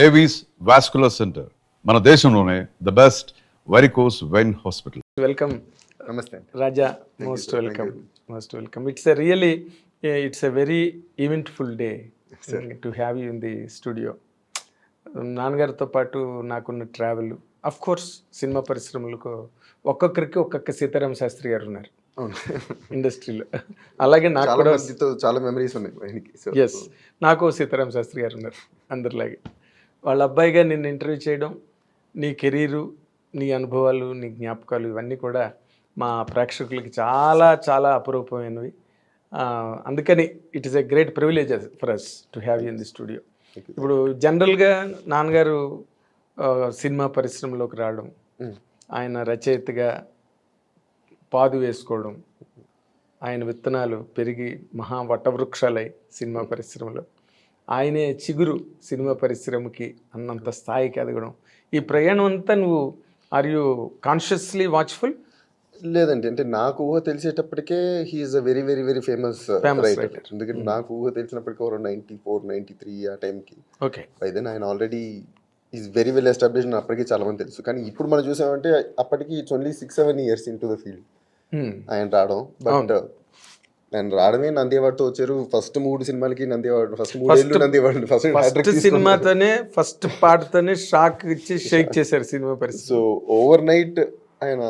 Avis vascular center మన దేశంలోనే the best varicose vein hospital. Welcome. నమస్తే Raja, most welcome. Most welcome. It's a very eventful day to have you in the studio. నాన్నగారితో పాటు నాకున్న travel, of course cinema పరిశ్రమలకు ఒక్కొక్కరికి ఒక్కొక్క సీతారామ శాస్త్రి గారు ఉన్నారు ఇండస్ట్రీలో. అలాగే నాకు కూడా చాలా మెమరీస్ ఉన్నాయి. ఎస్, నాకు సీతారామ శాస్త్రి గారు ఉన్నారు అందరిలాగే. వాళ్ళ అబ్బాయిగా నిన్ను ఇంటర్వ్యూ చేయడం, నీ కెరీరు, నీ అనుభవాలు, నీ జ్ఞాపకాలు ఇవన్నీ కూడా మా ప్రేక్షకులకి చాలా చాలా అపురూపమైనవి. అందుకని it is a great privilege for us to have you in the studio. ఇప్పుడు జనరల్గా నాన్నగారు సినిమా పరిశ్రమలోకి రావడం, ఆయన రచయితగా పాదు వేసుకోవడం, ఆయన విత్తనాలు పెరిగి మహా వటవృక్షాలై సినిమా పరిశ్రమలో, ఆయనే చిగురు సినిమా పరిశ్రమకి అన్నంత స్థాయికి ఎదగడం, ఈ ప్రయాణం అంతా నువ్వు ఆర్ యూ కాన్షియస్లీ వాచ్ఫుల్? లేదండి, అంటే నాకు ఊహ తెలిసేటప్పటికే he's a very very very famous writer. ఎందుకంటే నాకు ఊహ తెలిసినప్పటికీ 94-93 ఆ టైంకి. ఓకే, బై దెన్ ఆయన already is very well established, అప్పటికీ చాలా మంది తెలుసు. కానీ ఇప్పుడు మనం చూసామంటే అప్పటికి it's only 6-7 years into the field ఆయన రావడం. బట్ ఆయన రావడమే నంది అవార్డుతో వచ్చారు. ఫస్ట్ 3 సినిమాలకి నంది అవార్డు, ఫస్ట్ 3 ఏళ్ళు నంది అవార్డు, ఫస్ట్ సినిమాతోనే ఫస్ట్ పాటతోనే షాక్ ఇచ్చి షేక్ చేశారు సినిమా పరిస్థితి. సో ఓవర్ నైట్ ఆయన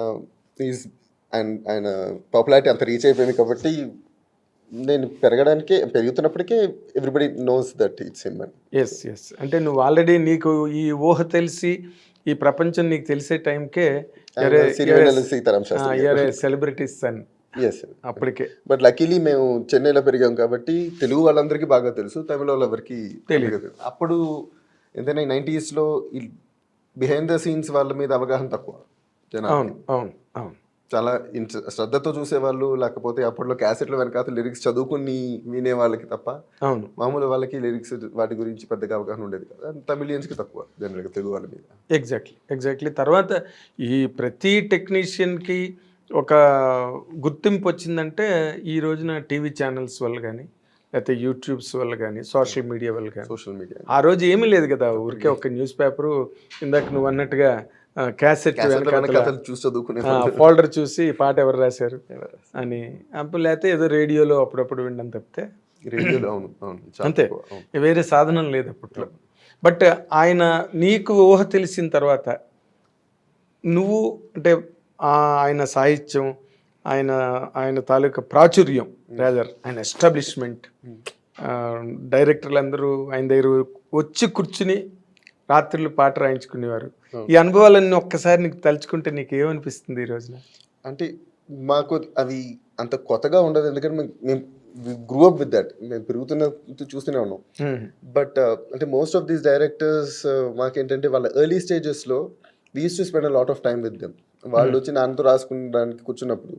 పాపులారిటీ అంత రీచ్ అయిపోయింది. కాబట్టి నేను పెరుగుతున్నప్పటికే everybody knows that it's him. Yes yes, అంటే నువ్వు ఆల్రెడీ నీకు ఈ ఊహ తెలిసి ఈ ప్రపంచం నీకు తెలిసే టైంకే Sitaram Sastry celebrity son. Yes, అప్పటికే. బట్ లక్కీలీ మేము చెన్నైలో పెరిగాం కాబట్టి తెలుగు వాళ్ళందరికీ బాగా తెలుసు, తమిళ వాళ్ళు ఎవరికి తెలియదు. అప్పుడు ఎంతైనా 90s లో ఈ బిహైండ్ ద సీన్స్ వాళ్ళ మీద అవగాహన తక్కువ. అవును అవును అవును, చాలా శ్రద్ధతో చూసేవాళ్ళు, లేకపోతే అప్పట్లో క్యాసెట్లు వెనకాల లిరిక్స్ చదువుకుని వినే వాళ్ళకి తప్ప అవును మామూలు వాళ్ళకి లిరిక్స్ వాటి గురించి పెద్దగా అవగాహన ఉండేది కదా. తమిళియన్స్కి తక్కువ జనరల్గా తెలుగు వాళ్ళ మీద. ఎగ్జాక్ట్లీ. తర్వాత ఈ ప్రతి టెక్నీషియన్కి ఒక గుర్తింపు వచ్చిందంటే ఈ రోజున టీవీ ఛానల్స్ వల్ల కానీ, లేకపోతే యూట్యూబ్స్ వల్ల కానీ, సోషల్ మీడియా వల్ల కానీ. ఆ రోజు ఏమీ లేదు కదా, ఊరికే ఒక న్యూస్ పేపరు, ఇందాక నువ్వు అన్నట్టుగా క్యాసెట్ ఫోల్డర్ చూసి పాట ఎవరు రాశారు అని, అప్పుడు లేకపోతే ఏదో రేడియోలో అప్పుడప్పుడు వినడం తప్పితే రేడియోలో అంతే, వేరే సాధనం లేదు అప్పట్లో. బట్ ఆయన నీకు ఊహ తెలిసిన తర్వాత నువ్వు అంటే ఆయన సాహిత్యం, ఆయన తాలూకా ప్రాచుర్యం, రాదర్ ఆయన ఎస్టాబ్లిష్మెంట్, డైరెక్టర్లు అందరూ ఆయన దగ్గర వచ్చి కూర్చుని రాత్రులు పాట రాయించుకునేవారు. ఈ అనుభవాలన్నీ ఒక్కసారి నీకు తలుచుకుంటే నీకు ఏమనిపిస్తుంది ఈ రోజున? అంటే మాకు అవి అంత కొత్తగా ఉండదు, ఎందుకంటే మేము గ్రూ అప్ విత్ దట్, మేము పెరుగుతున్న చూస్తూనే ఉన్నాం. బట్ అంటే మోస్ట్ ఆఫ్ దీస్ డైరెక్టర్స్ మాకేంటంటే వాళ్ళ ఎర్లీ స్టేజెస్లో we use to spend a lot of time with them. వాళ్ళు వచ్చి నాన్నతో రాసుకునడానికి కూర్చున్నప్పుడు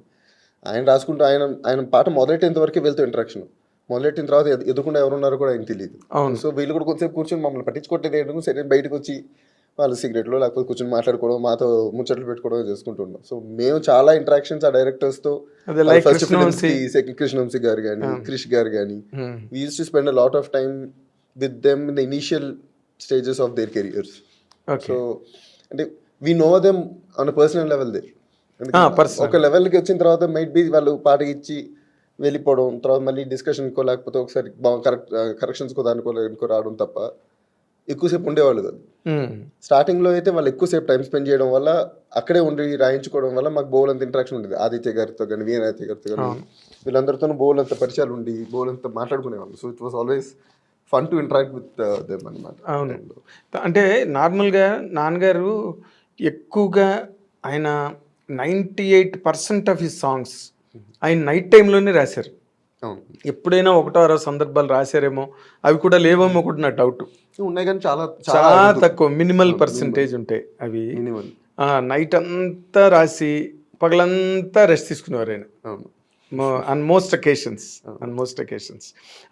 ఆయన రాసుకుంటూ ఆయన పాట మొదలెట్టేంత వరకు వెళ్తూ ఇంటరాక్షన్, మొదలెట్టిన తర్వాత ఎదుర్కొంటే ఎవరున్నారో కూడా ఆయన తెలియదు. సో వీళ్ళు కూడా కొంచెంసేపు కూర్చొని మమ్మల్ని పట్టించుకోవట్లేదు, సరే బయటకు వచ్చి వాళ్ళు సిగరెట్లో లేకపోతే కూర్చొని మాట్లాడుకోవడం, మాతో ముచ్చట్లు పెట్టుకోవడం చేసుకుంటున్నాం. సో మేము చాలా ఇంటరాక్షన్స్ ఆ డైరెక్టర్స్తో, కృష్ణవంశీ గారు కానీ, క్రిష్ గారు కానీ, we use to spend a lot of time with them in the initial stages of their careers. So అంటే we know them on a personal level they. ఒక లెవెల్కి వచ్చిన తర్వాత మైట్ బి వాళ్ళు పాట ఇచ్చి వెళ్ళిపోవడం, తర్వాత మళ్ళీ డిస్కషన్కో లేకపోతే ఒకసారి కరెక్షన్స్కో దానికో ఇంకో రావడం తప్ప ఎక్కువసేపు ఉండేవాళ్ళు కాదు. స్టార్టింగ్లో అయితే వాళ్ళు ఎక్కువసేపు టైం స్పెండ్ చేయడం వల్ల, అక్కడే ఉండి రాయించుకోవడం వల్ల మాకు బోలంత ఇంటరాక్షన్ ఉండేది. ఆదిత్య గారితో కానీ, వీణాదిత్య గారితో కానీ, వీళ్ళందరితో బోలంత పరిచయాలు ఉండి బోలంత మాట్లాడుకునేవాళ్ళు. So it was always fun to interact with them అన్నమాట. అవును, అంటే నార్మల్గా నాన్నగారు ఎక్కువగా ఆయన 98% ఆఫ్ హిస్ సాంగ్స్ ఆయన నైట్ టైంలోనే రాశారు. ఎప్పుడైనా 1-2 సందర్భాలు రాశారేమో, అవి కూడా లేవేమో కూడా నా డౌట్. ఉన్నాయి కానీ చాలా చాలా తక్కువ, మినిమల్ పర్సంటేజ్ ఉంటాయి అవి. నైట్ అంతా రాసి పగలంతా రెస్ట్ తీసుకునేవారు ఆయన ఆన్ మోస్ట్ అకేషన్స్.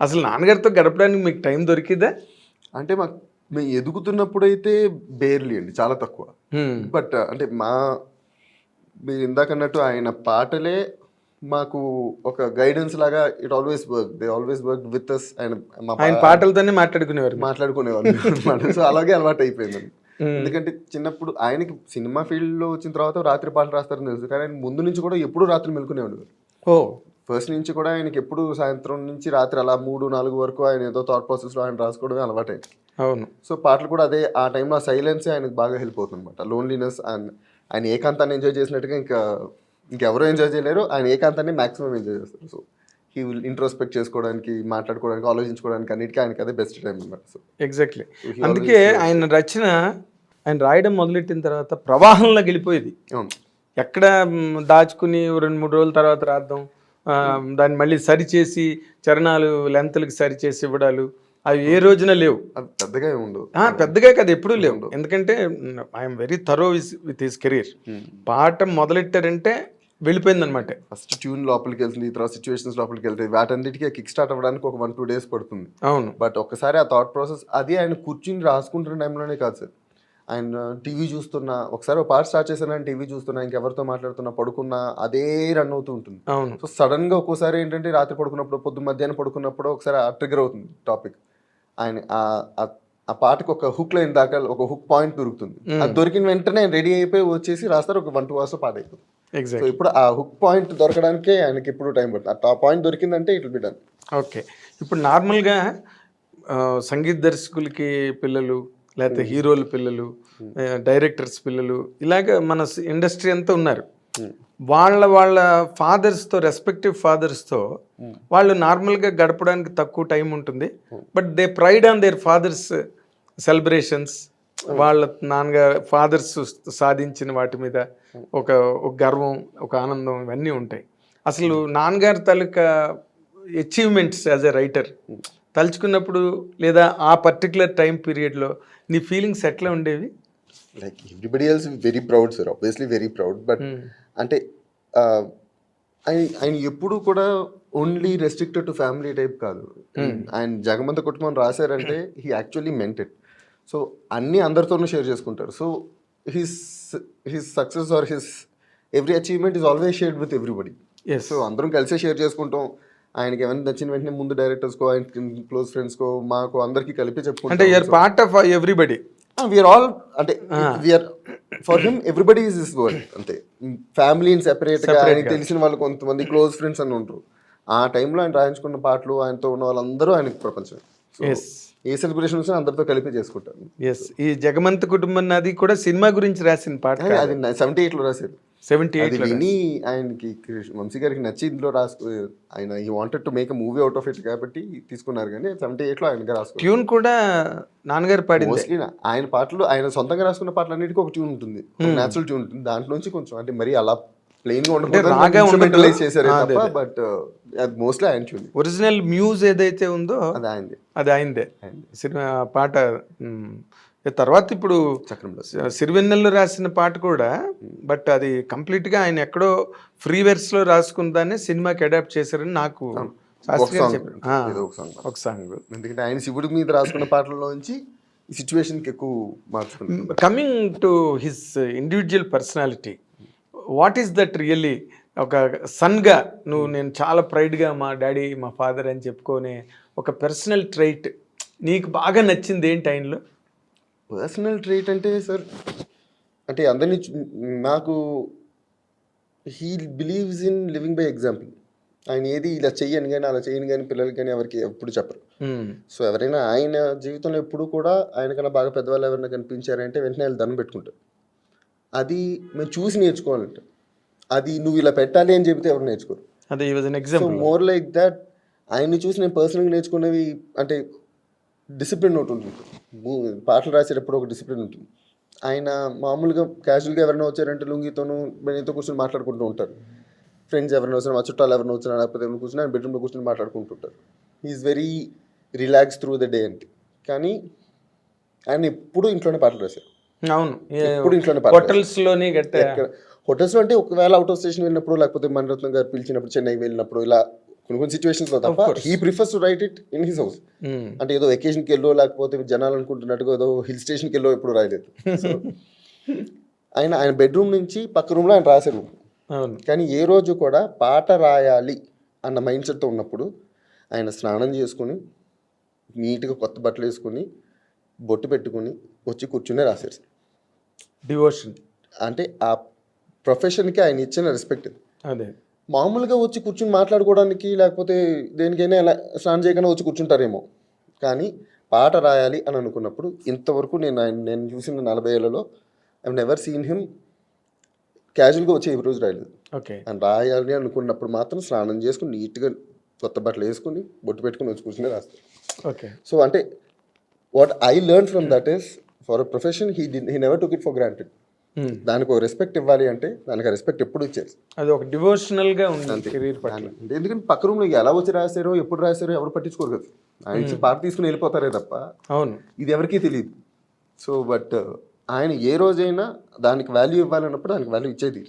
అసలు నాన్నగారితో గడపడానికి మీకు టైం దొరికిందా? అంటే మేము ఎదుగుతున్నప్పుడు అయితే బేర్లీ అండి, చాలా తక్కువ. బట్ అంటే మీరు ఇందాక అన్నట్టు ఆయన పాటలే మాకు ఒక గైడెన్స్ లాగా it always work, they always work with us. ఆయన పాటలతోనే మాట్లాడుకునేవారు. మాట్లాడుకునేవాళ్ళు అనమాట. సో అలాగే అలవాటు అయిపోయింది. ఎందుకంటే చిన్నప్పుడు ఆయనకి సినిమా ఫీల్డ్ లో వచ్చిన తర్వాత రాత్రి పాటలు రాస్తారని తెలుసు, కానీ ఆయన ముందు నుంచి కూడా ఎప్పుడు రాత్రి మెలుకునేవాడు. ఓ ఫస్ట్ నుంచి కూడా ఆయనకి ఎప్పుడు సాయంత్రం నుంచి రాత్రి అలా 3-4 వరకు ఆయన ఏదో థాట్ ప్రాసెస్ లో ఆయన రాసుకోవడమే అలవాటు. అవును. సో పాటలు కూడా అదే, ఆ టైంలో ఆ సైలెన్సే ఆయనకు బాగా హెల్ప్ అవుతుంది అనమాట. లోన్లీనెస్ ఆయన ఏకాంతాన్ని ఎంజాయ్ చేసినట్టుగా ఇంకెవరూ ఎంజాయ్ చేయలేరు. ఆయన ఏకాంతాన్ని మాక్సిమం ఎంజాయ్ చేస్తారు. సో హీ విల్ ఇంట్రోస్పెక్ట్ చేసుకోవడానికి, మాట్లాడుకోవడానికి, ఆలోచించుకోవడానికి అన్నిటికీ ఆయనకి అదే బెస్ట్ టైం అనమాట. So exactly. అందుకే ఆయన రచన, ఆయన రాయడం మొదలెట్టిన తర్వాత ప్రవాహంలో గెలిపోయేది. ఎక్కడ దాచుకుని 2-3 రోజుల తర్వాత రాద్దాం, దాన్ని మళ్ళీ సరిచేసి చరణాలు లెంత్లకి సరిచేసి ఇవ్వడాలు అవి ఏ రోజున లేవు. పెద్దగా ఉండవు. పెద్దగా కదా, ఎప్పుడూ లేవు. ఎందుకంటే I'm very thorough with his career. పాట మొదలెట్టారంటే వెళ్ళిపోయింది అనమాట. ఫస్ట్ ట్యూన్ లోపలికి వెళ్తుంది, తర్వాత సిచ్యువేషన్స్ లోపలికి వెళ్తాయి. వాటన్నిటికీ కిక్ స్టార్ట్ అవ్వడానికి ఒక 1-2 days పడుతుంది. అవును. బట్ ఒక్కసారి ఆ థాట్ ప్రాసెస్, అది ఆయన కూర్చుని రాసుకుంటున్న టైంలోనే కాదు సార్. ఆయన టీవీ చూస్తున్నా, ఒకసారి ఒక పాట స్టార్ట్ చేశాను, ఆయన టీవీ చూస్తున్నా, ఇంకెవరితో మాట్లాడుతున్నా, పడుకున్నా అదే రన్ అవుతూ ఉంటుంది. అవును. సో సడన్ గా ఒక్కోసారి ఏంటంటే రాత్రి పడుకున్నప్పుడు, మధ్యాహ్నం పడుకున్నప్పుడు ఒకసారి ట్రిగర్ అవుతుంది టాపిక్. ఆయన ఆ పాటకు ఒక హుక్ లైన్ దాకా ఒక హుక్ పాయింట్ దొరుకుతుంది. అది దొరికిన వెంటనే రెడీ అయిపోయి వచ్చేసి రాస్తారు. ఒక 1-2 hours పాట అయిపోతుంది. సో ఇప్పుడు ఆ హుక్ పాయింట్ దొరకడానికే ఆయనకి ఎప్పుడు టైం పడుతుంది. ఆ పాయింట్ దొరికిందంటే it will be done. Okay. ఇప్పుడు నార్మల్గా సంగీత దర్శకులకి పిల్లలు, లేకపోతే హీరోల పిల్లలు, డైరెక్టర్స్ పిల్లలు, ఇలాగ మన ఇండస్ట్రీ అంతా ఉన్నారు. వాళ్ళ ఫాదర్స్తో, రెస్పెక్టివ్ ఫాదర్స్తో వాళ్ళు నార్మల్గా గడపడానికి తక్కువ టైం ఉంటుంది. But they pride on their fathers celebrations, వాళ్ళ నాన్నగారు ఫాదర్స్ సాధించిన వాటి మీద ఒక గర్వం, ఒక ఆనందం, ఇవన్నీ ఉంటాయి. అసలు నాన్నగారి తాలూకా అచీవ్మెంట్స్ యాజ్ ఎ రైటర్ తలుచుకున్నప్పుడు, లేదా ఆ పర్టికులర్ టైం పీరియడ్లో నీ ఫీలింగ్స్ ఎట్లా ఉండేవి? Like everybody else very proud sir, obviously very proud. But అంటే ఆయన ఎప్పుడు కూడా only restricted to family type కాదు. ఆయన జగమంత కుటుంబం రాశారంటే he actually meant it. So అన్నీ అందరితోనూ షేర్ చేసుకుంటారు. So his success or his every achievement is always shared with everybody. So అందరం కలిసే షేర్ చేసుకుంటాం. ఆయనకి ఏమైనా నచ్చిన వెంటనే ముందు డైరెక్టర్స్కో, ఆయన క్లోజ్ ఫ్రెండ్స్కో, మాకు అందరికి కలిపి చెప్పుకుంటాం. అంటే you are part of everybody. We are all, అంటే we are for him everybody is this world. అంతే. ఫ్యామిలీని సెపరేట్గా, ఆయనకి తెలిసిన వాళ్ళు కొంతమంది క్లోజ్ ఫ్రెండ్స్ అని ఉంటారు. ఆ టైంలో ఆయన రాయించుకున్న పాటలు, ఆయనతో ఉన్న వాళ్ళందరూ ఆయనకి ప్రపంచం. ఏ సెలబ్రేషన్ వచ్చినా అందరితో కలిపి చేసుకుంటారు. ఈ జగమంత కుటుంబం అది కూడా సినిమా గురించి రాసిన పాట. అది 78లో రాశారు. 78 విని ఆయనకి వంశీ గారికి నచ్చి ఇందులో ఆయన he wanted to make a movie out of it కాబట్టి తీసుకున్నారు. కానీ 78లో ఆయన రాసుకున్నారు. ట్యూన్ కూడా నాన్నగారు పాడింది. మోస్ట్లీ ఆయన పాటలు, ఆయన సొంతంగా రాసుకున్న పాటలు అన్నిటికీ ఒక ట్యూన్ ఉంటుంది, న్యాచురల్ ట్యూన్ ఉంటుంది. దాంట్లోంచి కొంచెం అంటే మరి అలా ప్లెయిన్ గా ఉండదు చేశారు తప్ప, బట్ అది మోస్ట్లీ ఆయన ట్యూన్. ఒరిజినల్ మ్యూజ్ ఏదైతే ఉందో అది ఆయనదే సినిమా పాట. తర్వాత ఇప్పుడు సిరివెన్నెల్లో రాసిన పాట కూడా, బట్ అది కంప్లీట్గా ఆయన ఎక్కడో ఫ్రీ వెర్స్లో రాసుకుందానే సినిమాకి అడాప్ట్ చేశారని నాకు ఒక సాంగ్. ఎందుకంటే ఆయన శివుడి మీద రాసుకున్న పాటల్లోంచి ఈ సిచ్యువేషన్కి ఎక్కువ మార్చుకున్నాను. Coming to his individual personality, what is that really? ఒక సన్గా నేను చాలా ప్రైడ్గా మా డాడీ, మా ఫాదర్ అని చెప్పుకునే ఒక పర్సనల్ ట్రైట్ నీకు బాగా నచ్చింది ఏంటి ఆయనలో? పర్సనల్ ట్రీట్ అంటే సార్, అంటే అందరినీ నాకు he believes in living by example. ఆయన ఏది ఇలా చెయ్యను కానీ, అలా చేయను కానీ పిల్లలకి కానీ ఎవరికి ఎప్పుడు చెప్పరు. సో ఎవరైనా ఆయన జీవితంలో ఎప్పుడు కూడా ఆయనకన్నా బాగా పెద్దవాళ్ళు ఎవరైనా కనిపించారంటే వెంటనే వాళ్ళు దండం పెట్టుకుంటారు. అది మేము చూసి నేర్చుకోవాలంటే, అది నువ్వు ఇలా పెట్టాలి అని చెబితే ఎవరు నేర్చుకోరు. అదే ఎగ్జాంపుల్. మోర్ లైక్ దట్ ఆయన్ని చూసి నేను పర్సనల్గా నేర్చుకునేవి అంటే డిసిప్లిన్ ఒకటి ఉంటుంది. పాటలు రాసేటప్పుడు ఒక డిసిప్లిన్ ఉంటుంది. ఆయన మామూలుగా క్యాజువల్గా ఎవరైనా వచ్చారంటే లుంగితోనూ బెనీతో కూర్చొని మాట్లాడుకుంటూ ఉంటారు. ఫ్రెండ్స్ ఎవరైనా వచ్చినా, మా చుట్టాలు ఎవరైనా వచ్చినా, లేకపోతే ఎవరైనా కూర్చొని ఆయన బెడ్రూమ్లో కూర్చొని మాట్లాడుకుంటుంటారు. He's very relax through the day అంటే. కానీ ఆయన ఎప్పుడు ఇంట్లోనే పాటలు రాశారు. అవును, ఎప్పుడు ఇంట్లోనే హోటల్స్లో అంటే ఒకవేళ అవుట్ ఆఫ్ స్టేషన్ వెళ్ళినప్పుడు, లేకపోతే మణిరత్నం గారు పిలిచినప్పుడు, చెన్నైకి వెళ్ళినప్పుడు, ఇలా కొన్ని సిచ్యువేషన్స్ లో తప్ప he prefers to right it in his house. అంటే ఏదో వెకేషన్కి వెళ్ళో, లేకపోతే జనాలు అనుకుంటున్నట్టుగా ఏదో హిల్ స్టేషన్కి వెళ్ళో ఎప్పుడు రాయలేదు. ఆయన బెడ్రూమ్ నుంచి పక్క రూమ్లో ఆయన రాశారు. అవును. కానీ ఏ రోజు కూడా పాట రాయాలి అన్న మైండ్ సెట్తో ఉన్నప్పుడు ఆయన స్నానం చేసుకుని నీట్గా కొత్త బట్టలు వేసుకుని బొట్టు పెట్టుకుని వచ్చి కూర్చునే రాశారు సార్. డివోషన్. అంటే ఆ ప్రొఫెషన్కి ఆయన ఇచ్చిన రెస్పెక్ట్. అదే. మామూలుగా వచ్చి కూర్చుని మాట్లాడుకోవడానికి లేకపోతే దేనికైనా ఎలా స్నానం చేయకుండా వచ్చి కూర్చుంటారేమో, కానీ పాట రాయాలి అని అనుకున్నప్పుడు ఇంతవరకు నేను చూసిన 40 ఏళ్లలో ఐ నెవర్ సీన్ హిమ్ క్యాజువల్గా వచ్చి ఏ రోజు రాయలేదు. ఓకే. అని రాయాలి అనుకున్నప్పుడు మాత్రం స్నానం చేసుకుని నీట్గా కొత్త బట్టలు వేసుకుని బొట్టు పెట్టుకుని వచ్చి కూర్చుని రాస్తారు. ఓకే. సో అంటే what I learn from that is for a profession he never took it for granted. దానికి ఒక రెస్పెక్ట్ ఇవ్వాలి అంటే దానికి రెస్పెక్ట్ ఎప్పుడు ఇచ్చారు. అది ఒక డివోషనల్ గా ఉంది కెరీర్ పట్ల. ఎందుకంటే పక్క రూమ్లో ఎలా వచ్చి రాశారో ఎప్పుడు రాశారో ఎవరు పట్టించుకోరు కదా. ఆయన ఇచ్చి పాట తీసుకుని వెళ్ళిపోతారే తప్ప అవును, ఇది ఎవరికీ తెలియదు. సో బట్ ఆయన ఏ రోజైనా దానికి వాల్యూ ఇవ్వాలన్నప్పుడు దానికి వాల్యూ ఇచ్చేది.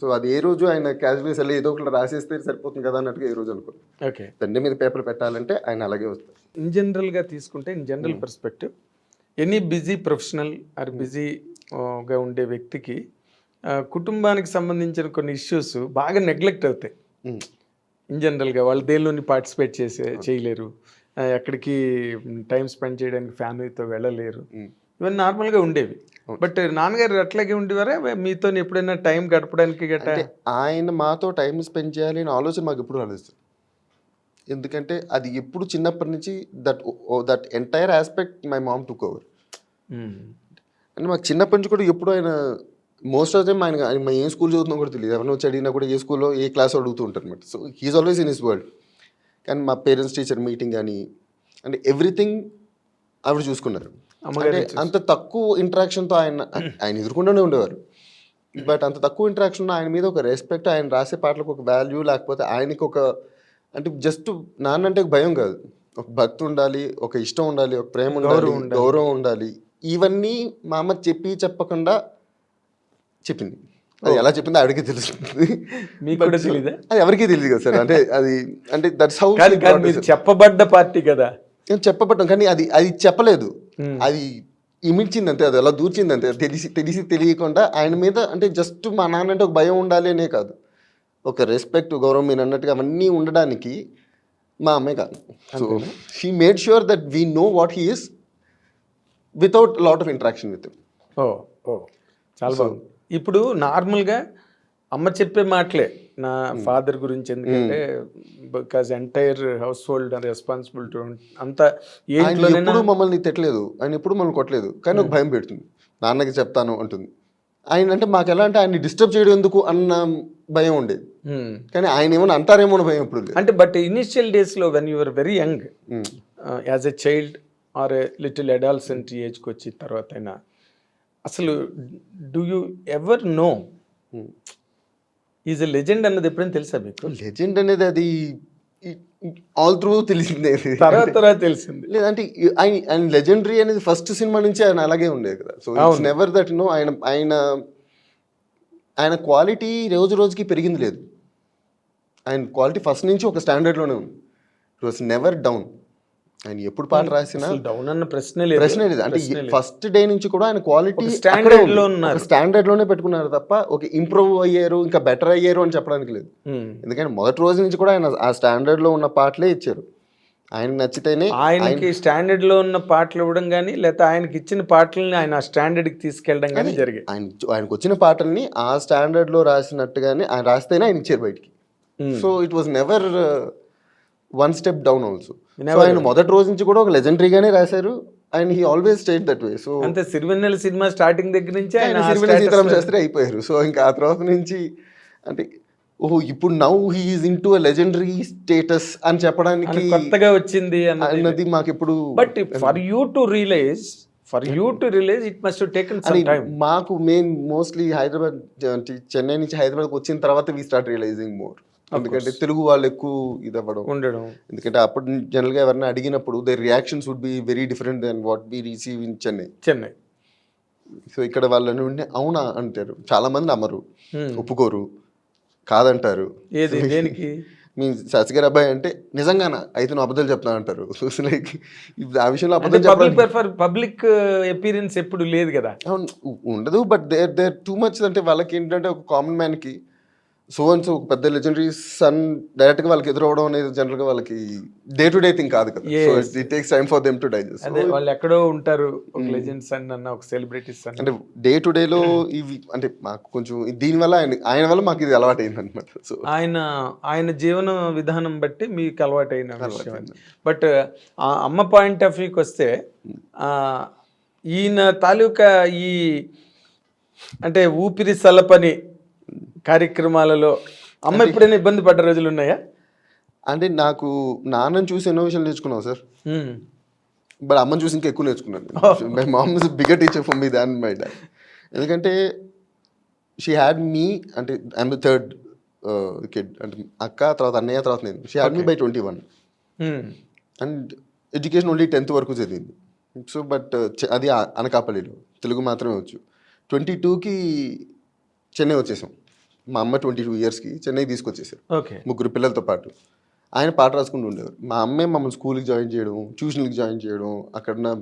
సో అది ఏ రోజు ఆయన క్యాజువల్స్ వెళ్ళి ఏదో ఒకటి రాసేస్తే సరిపోతుంది కదా అన్నట్టుగా ఏ రోజు అనుకోరు. ఓకే. పెన్ మీద పేపర్ పెట్టాలంటే ఆయన అలాగే వస్తారు. ఇన్ జనరల్ గా తీసుకుంటే in general perspective any busy professional are బిజీగా ఉండే వ్యక్తికి కుటుంబానికి సంబంధించిన కొన్ని ఇష్యూస్ బాగా నెగ్లెక్ట్ అవుతాయి. ఇన్ జనరల్గా వాళ్ళు దేనిలోని పార్టిసిపేట్ చేయలేరు, ఎక్కడికి టైం స్పెండ్ చేయడానికి ఫ్యామిలీతో వెళ్ళలేరు, ఇవన్నీ నార్మల్గా ఉండేవి. బట్ నాన్నగారు అట్లాగే ఉండేవారా మీతో ఎప్పుడైనా టైం గడపడానికి గట్రా? ఆయన మాతో టైం స్పెండ్ చేయాలి అనే ఆలోచన మాకు ఎప్పుడు రాలేదు. ఎందుకంటే అది ఎప్పుడు చిన్నప్పటి నుంచి that entire aspect my mom took over. అంటే మాకు చిన్నప్పటి నుంచి కూడా ఎప్పుడు ఆయన మోస్ట్ ఆఫ్ టైం ఆయన ఏం స్కూల్ చదువుతున్నా కూడా తెలియదు. ఎవరిని వచ్చి అడిగినా కూడా ఏ స్కూల్లో ఏ క్లాస్ అడుగుతూ ఉంటారు అనమాట. So he is always in his world. కానీ మా పేరెంట్స్ టీచర్ మీటింగ్ కానీ అంటే ఎవ్రీథింగ్ ఆవిడ చూసుకున్నారు. అంటే అంత తక్కువ ఇంటరాక్షన్తో ఆయన ఎదుర్కొంటూనే ఉండేవారు. బట్ అంత తక్కువ ఇంటరాక్షన్ ఆయన మీద ఒక రెస్పెక్ట్, ఆయన రాసే పాటలకు ఒక వాల్యూ, లేకపోతే ఆయనకి ఒక అంటే జస్ట్ నాన్న అంటే ఒక భయం కాదు, ఒక భక్తి ఉండాలి, ఒక ఇష్టం ఉండాలి, ఒక ప్రేమ ఉండాలి, గౌరవం ఉండాలి. ఇవన్నీ మా అమ్మ చెప్పకుండా చెప్పింది. అది ఎలా చెప్పిందో ఆవిడకి తెలుస్తుంది, మీకు కూడా తెలీదా? అది ఎవరికీ తెలియదు కదా సార్. అంటే అది అంటే దట్స్ హౌ చెప్పబడ్డ పార్టీ కదా, చెప్పబడ్డం. కానీ అది చెప్పలేదు, అది ఇమిడ్చింది అంతే, అది అలా దూర్చింది అంతే. తెలియకుండా ఆయన మీద అంటే జస్ట్ మా నాన్న అంటే ఒక భయం ఉండాలి అనే కాదు, ఒక రెస్పెక్ట్, గౌరవం మీరు అన్నట్టుగా అవన్నీ ఉండడానికి మా అమ్మే కాదు. So she made sure that we know what he is without lot of interaction with him. చాలా బాగుంది. ఇప్పుడు నార్మల్గా అమ్మ చెప్పే మాటలే నా ఫాదర్ గురించి, ఎందుకంటే because entire house hold responsibility అంతా. ఎప్పుడు మమ్మల్ని తిట్టలేదు, ఆయన ఎప్పుడు మమ్మల్ని కొట్టలేదు, కానీ ఒక భయం పెడుతుంది, నాన్నకి చెప్తాను అంటుంది. ఆయన అంటే మాకు ఎలా అంటే ఆయన్ని డిస్టర్బ్ చేయడం ఎందుకు అన్న భయం ఉండేది, కానీ ఆయన ఏమైనా అంటారేమో అని భయం ఎప్పుడు లేదు. అంటే బట్ ఇనిషియల్ డేస్లో when you are very young as a child or a little adolescent ఏజ్కి వచ్చిన తర్వాత అయినా అసలు do you ever know is a legend అన్నది ఎప్పుడైనా తెలుసా మీకు? లెజెండ్ అనేది అది ఆల్ త్రూ తెలిసిందే, తర్వాత తెలిసింది. లేదంటే ఆయన లెజెండరీ అనేది ఫస్ట్ సినిమా నుంచి ఆయన అలాగే ఉండేది కదా. So it's never that no ఆయన క్వాలిటీ రోజు రోజుకి పెరిగింది లేదు. ఆయన క్వాలిటీ ఫస్ట్ నుంచి ఒక స్టాండర్డ్లోనే ఉంది. It was never down. ఆయన ఎప్పుడు పాట రాసినా డౌన్ అన్న ప్రశ్నే లేదు. అంటే ఫస్ట్ డే నుంచి కూడా ఆయన క్వాలిటీ స్టాండర్డ్ లోనే పెట్టుకున్నారు తప్ప ఒక ఇంప్రూవ్ అయ్యారు, ఇంకా బెటర్ అయ్యారు అని చెప్పడానికి లేదు. ఎందుకంటే మొదటి రోజు నుంచి కూడా ఆయన ఆ స్టాండర్డ్ లో ఉన్న పాటలే ఇచ్చారు. ఆయనకు నచ్చితేనే, ఆయనకి స్టాండర్డ్ లో ఉన్న పాటలు ఇవ్వడం కానీ, లేకపోతే ఆయనకి ఇచ్చిన పాటలని ఆయన ఆ స్టాండర్డ్ కి తీసుకెళ్ళడం కానీ జరిగాయి. ఆయనకు వచ్చిన పాటల్ని ఆ స్టాండర్డ్ లో రాసినట్టుగానే ఆయన రాస్తేనే ఆయన ఇచ్చారు బయటికి. So it was never one step down also. ఆయన మొదటి రోజు నుంచి కూడా ఒక లెజెండరీగానే రాశారు. And he always state that way. So అంతే, సిరివెన్నెల సినిమా స్టార్టింగ్ దగ్గర నుంచి ఆయన సిరివెన్నెల సీతారామ శాస్త్రి అయిపోయారు. సో ఇంకా ఆ తర్వాత నుంచి అంటే ఓహో ఇప్పుడు now he is into legendary status అని చెప్పడానికి కొత్తగా వచ్చింది అన్నది మాకు ఎప్పుడు. But for you to realise it must taken some time. మాకు మెయిన్ మోస్ట్లీ హైదరాబాద్, చెన్నై నుంచి హైదరాబాద్కి వచ్చిన తర్వాత వీ స్టార్ట్ రియలైజింగ్ మోర్. ఎందుకంటే తెలుగు వాళ్ళు ఎక్కువ ఇది అవ్వడం ఉండడం. ఎందుకంటే అప్పుడు జనరల్గా ఎవరైనా అడిగినప్పుడు their reactions would be very different then what be receive in Chennai. So ఇక్కడ వాళ్ళని ఉండి అవునా అంటారు, చాలా మంది నమ్మరు, ఒప్పుకోరు, కాదంటారు. ఏది దేనికి? మీ శశిగారి అబ్బాయి అంటే నిజంగానా అయితే నువ్వు అబద్ధాలు చెప్తా అంటారు. సో లైక్ ఆ విషయంలో అబద్ధాలు పబ్లిక్ అపీరెన్స్ ఎప్పుడు లేదు కదా, ఉండదు. But there too much. అంటే వాళ్ళకి ఏంటంటే ఒక కామన్ మ్యాన్కి సో అండ్ సో ఒక పెద్ద లెజెండరీ సన్ డైరెక్ట్గా వాళ్ళకి ఎదురవడం అనేది జనరల్గా వాళ్ళకి డే టు డే థింగ్ కాదు కదా. So it takes time for them to digest. అదే వాళ్ళు ఎక్కడో ఉంటారు, ఒక లెజెండ్స్ అన్న ఒక సెలబ్రిటీస్ అన్న. అంటే డే టు డేలో ఇవి అంటే మాకు కొంచెం దీనివల్ల ఆయన వల్ల మాకు ఇది అలవాటు అయింది అనమాట. సో ఆయన జీవన విధానం బట్టి మీకు అలవాటైన విషయం. బట్ ఆ అమ్మ పాయింట్ ఆఫ్ వ్యూకి వస్తే ఈయన తాలూకా ఈ అంటే ఊపిరి సలపని కార్యక్రమాలలో అమ్మ ఎప్పుడైనా ఇబ్బంది పడ్డ రోజులు ఉన్నాయా? అంటే నాకు నాన్నని చూసి ఎన్నో విషయాలు నేర్చుకున్నాను సార్, బట్ అమ్మని చూసి ఇంకా ఎక్కువ నేర్చుకున్నాను. My mom is bigger teacher for me than my dad. ఎందుకంటే షీ హ్యాడ్ మీ, అంటే ఐఎమ్ ద థర్డ్ కిడ్, అంటే అక్క తర్వాత అన్నయ్య తర్వాత నేను. She had me by 21 and education only 10th వరకు చదివింది. సో బట్ అది అనకాపల్లిలో తెలుగు మాత్రమే వచ్చు. 22కి చెన్నై వచ్చేసాం. మా అమ్మ 22 ఇయర్స్కి చెన్నై తీసుకొచ్చేసారు ముగ్గురు పిల్లలతో పాటు. ఆయన పాట రాసుకుంటూ ఉండేవారు. మా అమ్మే మమ్మల్ని స్కూల్కి జాయిన్ చేయడం, ట్యూషన్కి జాయిన్ చేయడం, అక్కడ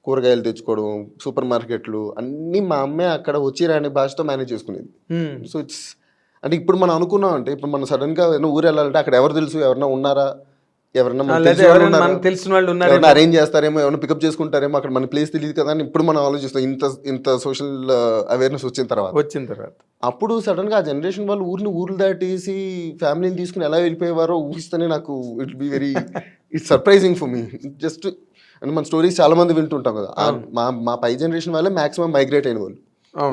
కూరగాయలు తెచ్చుకోవడం, సూపర్ మార్కెట్లు అన్నీ మా అమ్మే అక్కడ వచ్చి రాని భాషతో మేనేజ్ చేసుకునేది. సో ఇట్స్ అంటే ఇప్పుడు మనం అనుకున్నాం అంటే ఇప్పుడు మనం సడన్గా ఏదైనా ఊరు వెళ్ళాలంటే అక్కడ ఎవరు తెలుసు, ఎవరన్నా ఉన్నారా, ఎవరన్నా తెలిసిన వాళ్ళు ఉన్నారా, అరేంజ్ చేస్తారేమో, ఎవరైనా పికప్ చేసుకుంటారేమో, అక్కడ మన ప్లేస్ తెలియదు కదా అని ఇప్పుడు మనం ఆలోచిస్తాం. ఇంత సోషల్ అవేర్నెస్ వచ్చిన తర్వాత అప్పుడు సడన్గా ఆ జనరేషన్ వాళ్ళు ఊర్లు దాటేసి ఫ్యామిలీని తీసుకుని ఎలా వెళ్ళిపోయేవారో ఊహిస్తేనే నాకు it be very it's surprising for me. Just అంటే మన స్టోరీస్ చాలా మంది వింటుంటాం కదా, మా పై జనరేషన్ వాళ్ళే మాక్సిమం మైగ్రేట్ అయిన వాళ్ళు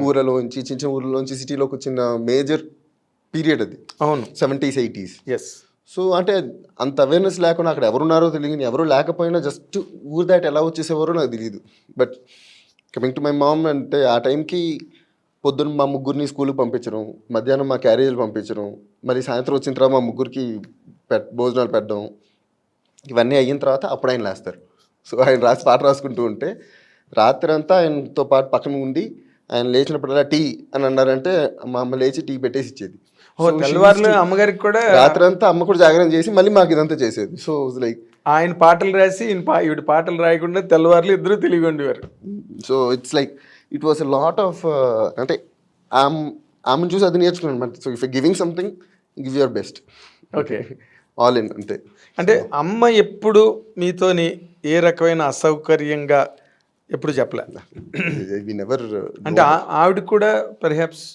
ఊర్లలోంచి, చిన్న చిన్న ఊర్లలోంచి సిటీలోకి వచ్చిన మేజర్ పీరియడ్ అది. అవును, 70s 80s. సో అంటే అంత అవేర్నెస్ లేకుండా అక్కడ ఎవరున్నారో తెలియదు, ఎవరు లేకపోయినా జస్ట్ ఊరు దాటి ఎలా వచ్చేసేవారో నాకు తెలియదు. But coming to my mom అంటే ఆ టైంకి పొద్దున్న మా ముగ్గురిని స్కూల్కి పంపించడం, మధ్యాహ్నం మా క్యారేజీలు పంపించడం, మరి సాయంత్రం వచ్చిన తర్వాత మా ముగ్గురికి భోజనాలు పెట్టడం, ఇవన్నీ అయిన తర్వాత అప్పుడు ఆయన లేస్తారు. సో ఆయన పాట రాసుకుంటూ ఉంటే రాత్రి అంతా ఆయనతో పాటు పక్కన ఉండి ఆయన లేచినప్పుడల్లా టీ అని అన్నారంటే మా అమ్మ లేచి టీ పెట్టేసి ఇచ్చేది. అమ్మగారికి కూడా రాత్రి అంతా అమ్మ కూడా జాగ్రత్త చేసి మళ్ళీ మాకు ఇదంతా చేసేది. సో లైక్ ఆయన పాటలు రాసి ఈవిడ పాటలు రాయకుండా తెల్లవారులు ఇద్దరు తెలివి ఉండేవారు. So it's like it was a lot of అంటే ఆమెను చూసి అది నేర్చుకున్నాను అనమాట. So if giving something give your best. Okay, all in అంతే. అంటే అమ్మ ఎప్పుడు మీతోని ఏ రకమైన అసౌకర్యంగా ఎప్పుడు చెప్పలే? అంటే ఆవిడ కూడా పర్హాప్స్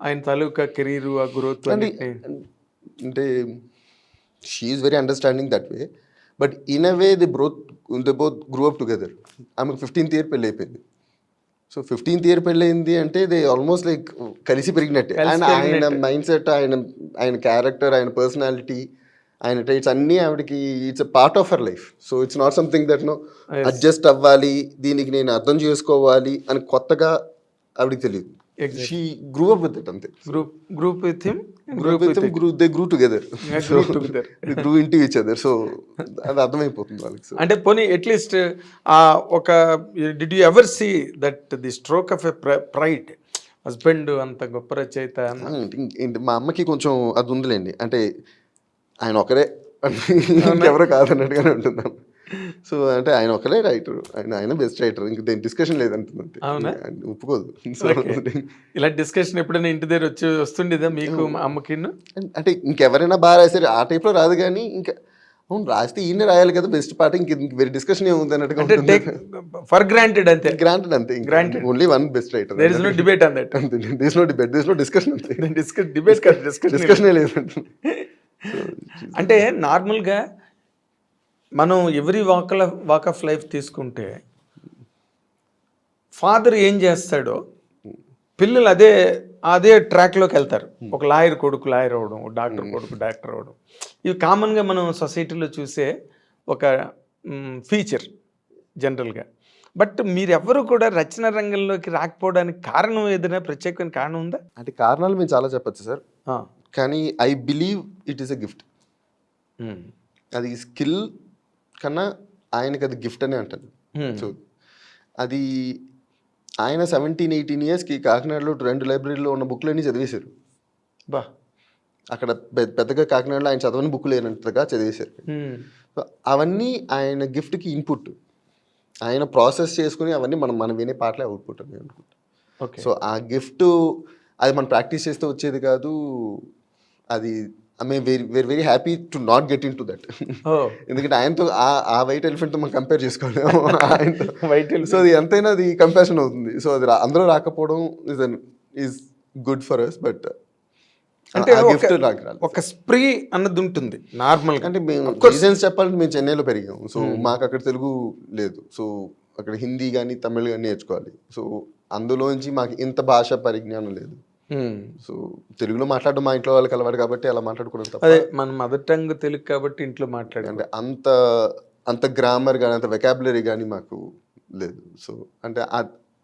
ఆయన తాలూకా కెరీర్ ఆ గ్రోత్ అంటే she is very understanding that way, but in a way they both grew up together. ఆమెకు 15th ఇయర్ పెళ్ళి అయిపోయింది. సో 15th ఇయర్ పెళ్ళి అయింది అంటే దే ఆల్మోస్ట్ లైక్ కలిసి పెరిగినట్టే. ఆయన మైండ్ సెట్, ఆయన క్యారెక్టర్, ఆయన పర్సనాలిటీ, ఆయన ట్రైట్స్ అన్నీ ఆవిడకి it's a part of her life. So it's not something that no adjust అవ్వాలి, దీనికి నేను అర్థం చేసుకోవాలి అని కొత్తగా ఆవిడకి తెలియదు. She grew up with it అంతే. Group with him, they grew together. They grew into each other. So అది అర్థమైపోతుంది వాళ్ళకి. అంటే పోనీ అట్లీస్ట్ ఒక did you ever see that the stroke of a pride husband అంత గొప్ప రచయిత? మా అమ్మకి కొంచెం అది ఉందిలేండి, అంటే ఆయన ఒకరే ఎవరో కాదన్నట్టుగానే ఉంటుంది. సో అంటే ఆయన ఒకరే రైటర్, ఆయన బెస్ట్ రైటర్, ఇంక దేని డిస్కషన్ లేదంటుంది. ఒప్పుకోదు. ఇలా డిస్కషన్ ఎప్పుడైనా ఇంటి దగ్గర వస్తుండేదా మీకు అమ్మకి? అంటే ఇంకెవరైనా బాగా రాశారు ఆ టైప్లో రాదు, కానీ ఇంకా అవును రాస్తే ఈయన రాయాలి కదా బెస్ట్ పాట, ఇంక వేరే డిస్కషన్ ఏముంది అన్నట్టుగా ఫర్ గ్రాంటెడ్ అంతే. గ్రాంటెడ్ అంతే, granted only one best writer. There is no debate on that. అంతే, there is no debate, there is no discussion అంతే. డిస్కషన్ లేదు. అంటే నార్మల్గా మనం ఎవ్రీ వాక్ ఆఫ్ లైఫ్ తీసుకుంటే ఫాదర్ ఏం చేస్తాడో పిల్లలు అదే ట్రాక్లోకి వెళ్తారు. ఒక లాయర్ కొడుకు లాయర్ అవ్వడం, ఒక డాక్టర్ కొడుకు డాక్టర్ అవ్వడం, ఇవి కామన్గా మనం సొసైటీలో చూసే ఒక ఫీచర్ జనరల్గా. బట్ మీరెవ్వరూ కూడా రచన రంగంలోకి రాకపోవడానికి కారణం ఏదైనా ప్రత్యేకమైన కారణం ఉందా? అంటే కారణాలు మేము చాలా చెప్పచ్చు సార్, కానీ I believe it is a gift. అది స్కిల్ కన్నా ఆయనకి అది గిఫ్ట్ అనే అంటాను. సో అది ఆయన 17-18 ఇయర్స్కి కాకినాడలో 2 లైబ్రరీలో ఉన్న బుక్లన్నీ చదివేశారు. అక్కడ పెద్దగా కాకినాడలో ఆయన చదవని బుక్ లేనంతగా చదివేశారు. అవన్నీ ఆయన గిఫ్ట్కి ఇన్పుట్, ఆయన ప్రాసెస్ చేసుకుని అవన్నీ మనం వినే పాటలే అవుట్పుట్ అని అనుకుంటా. సో ఆ గిఫ్ట్ అది మనం ప్రాక్టీస్ చేస్తే వచ్చేది కాదు, అది I mean very very happy to not get into that. ఓ ఎందుకంటే ఆయనతో ఆ వైట్ ఎలిఫెంట్తో మనం కంపేర్ చేసుకోలేము ఆయనతో. వైట్ సో అది ఎంతైనా అది కంపాషన్ అవుతుంది. సో అది అందరూ రాకపోవడం is good for us. But అంటే గిఫ్ట్ నాకు రాలేదు. ఒక స్ప్రీ అన్నది ఉంటుంది నార్మల్. అంటే మేము రీజన్స్ చెప్పాలంటే మేము చెన్నైలో పెరిగాము. సో మాకు అక్కడ తెలుగు లేదు. సో అక్కడ హిందీ కానీ తమిళ్ కానీ నేర్చుకోవాలి. సో అందులోంచి మాకు ఇంత భాష పరిజ్ఞానం లేదు. సో తెలుగులో మాట్లాడడం మా ఇంట్లో వాళ్ళకి అలవాటు కాబట్టి అలా మాట్లాడుకోవడం తప్ప. అదే మన మదర్ టంగ్ తెలుగు కాబట్టి ఇంట్లో మాట్లాడండి. అంటే అంత గ్రామర్ కానీ అంత వెకాబులరీ కానీ మాకు లేదు. సో అంటే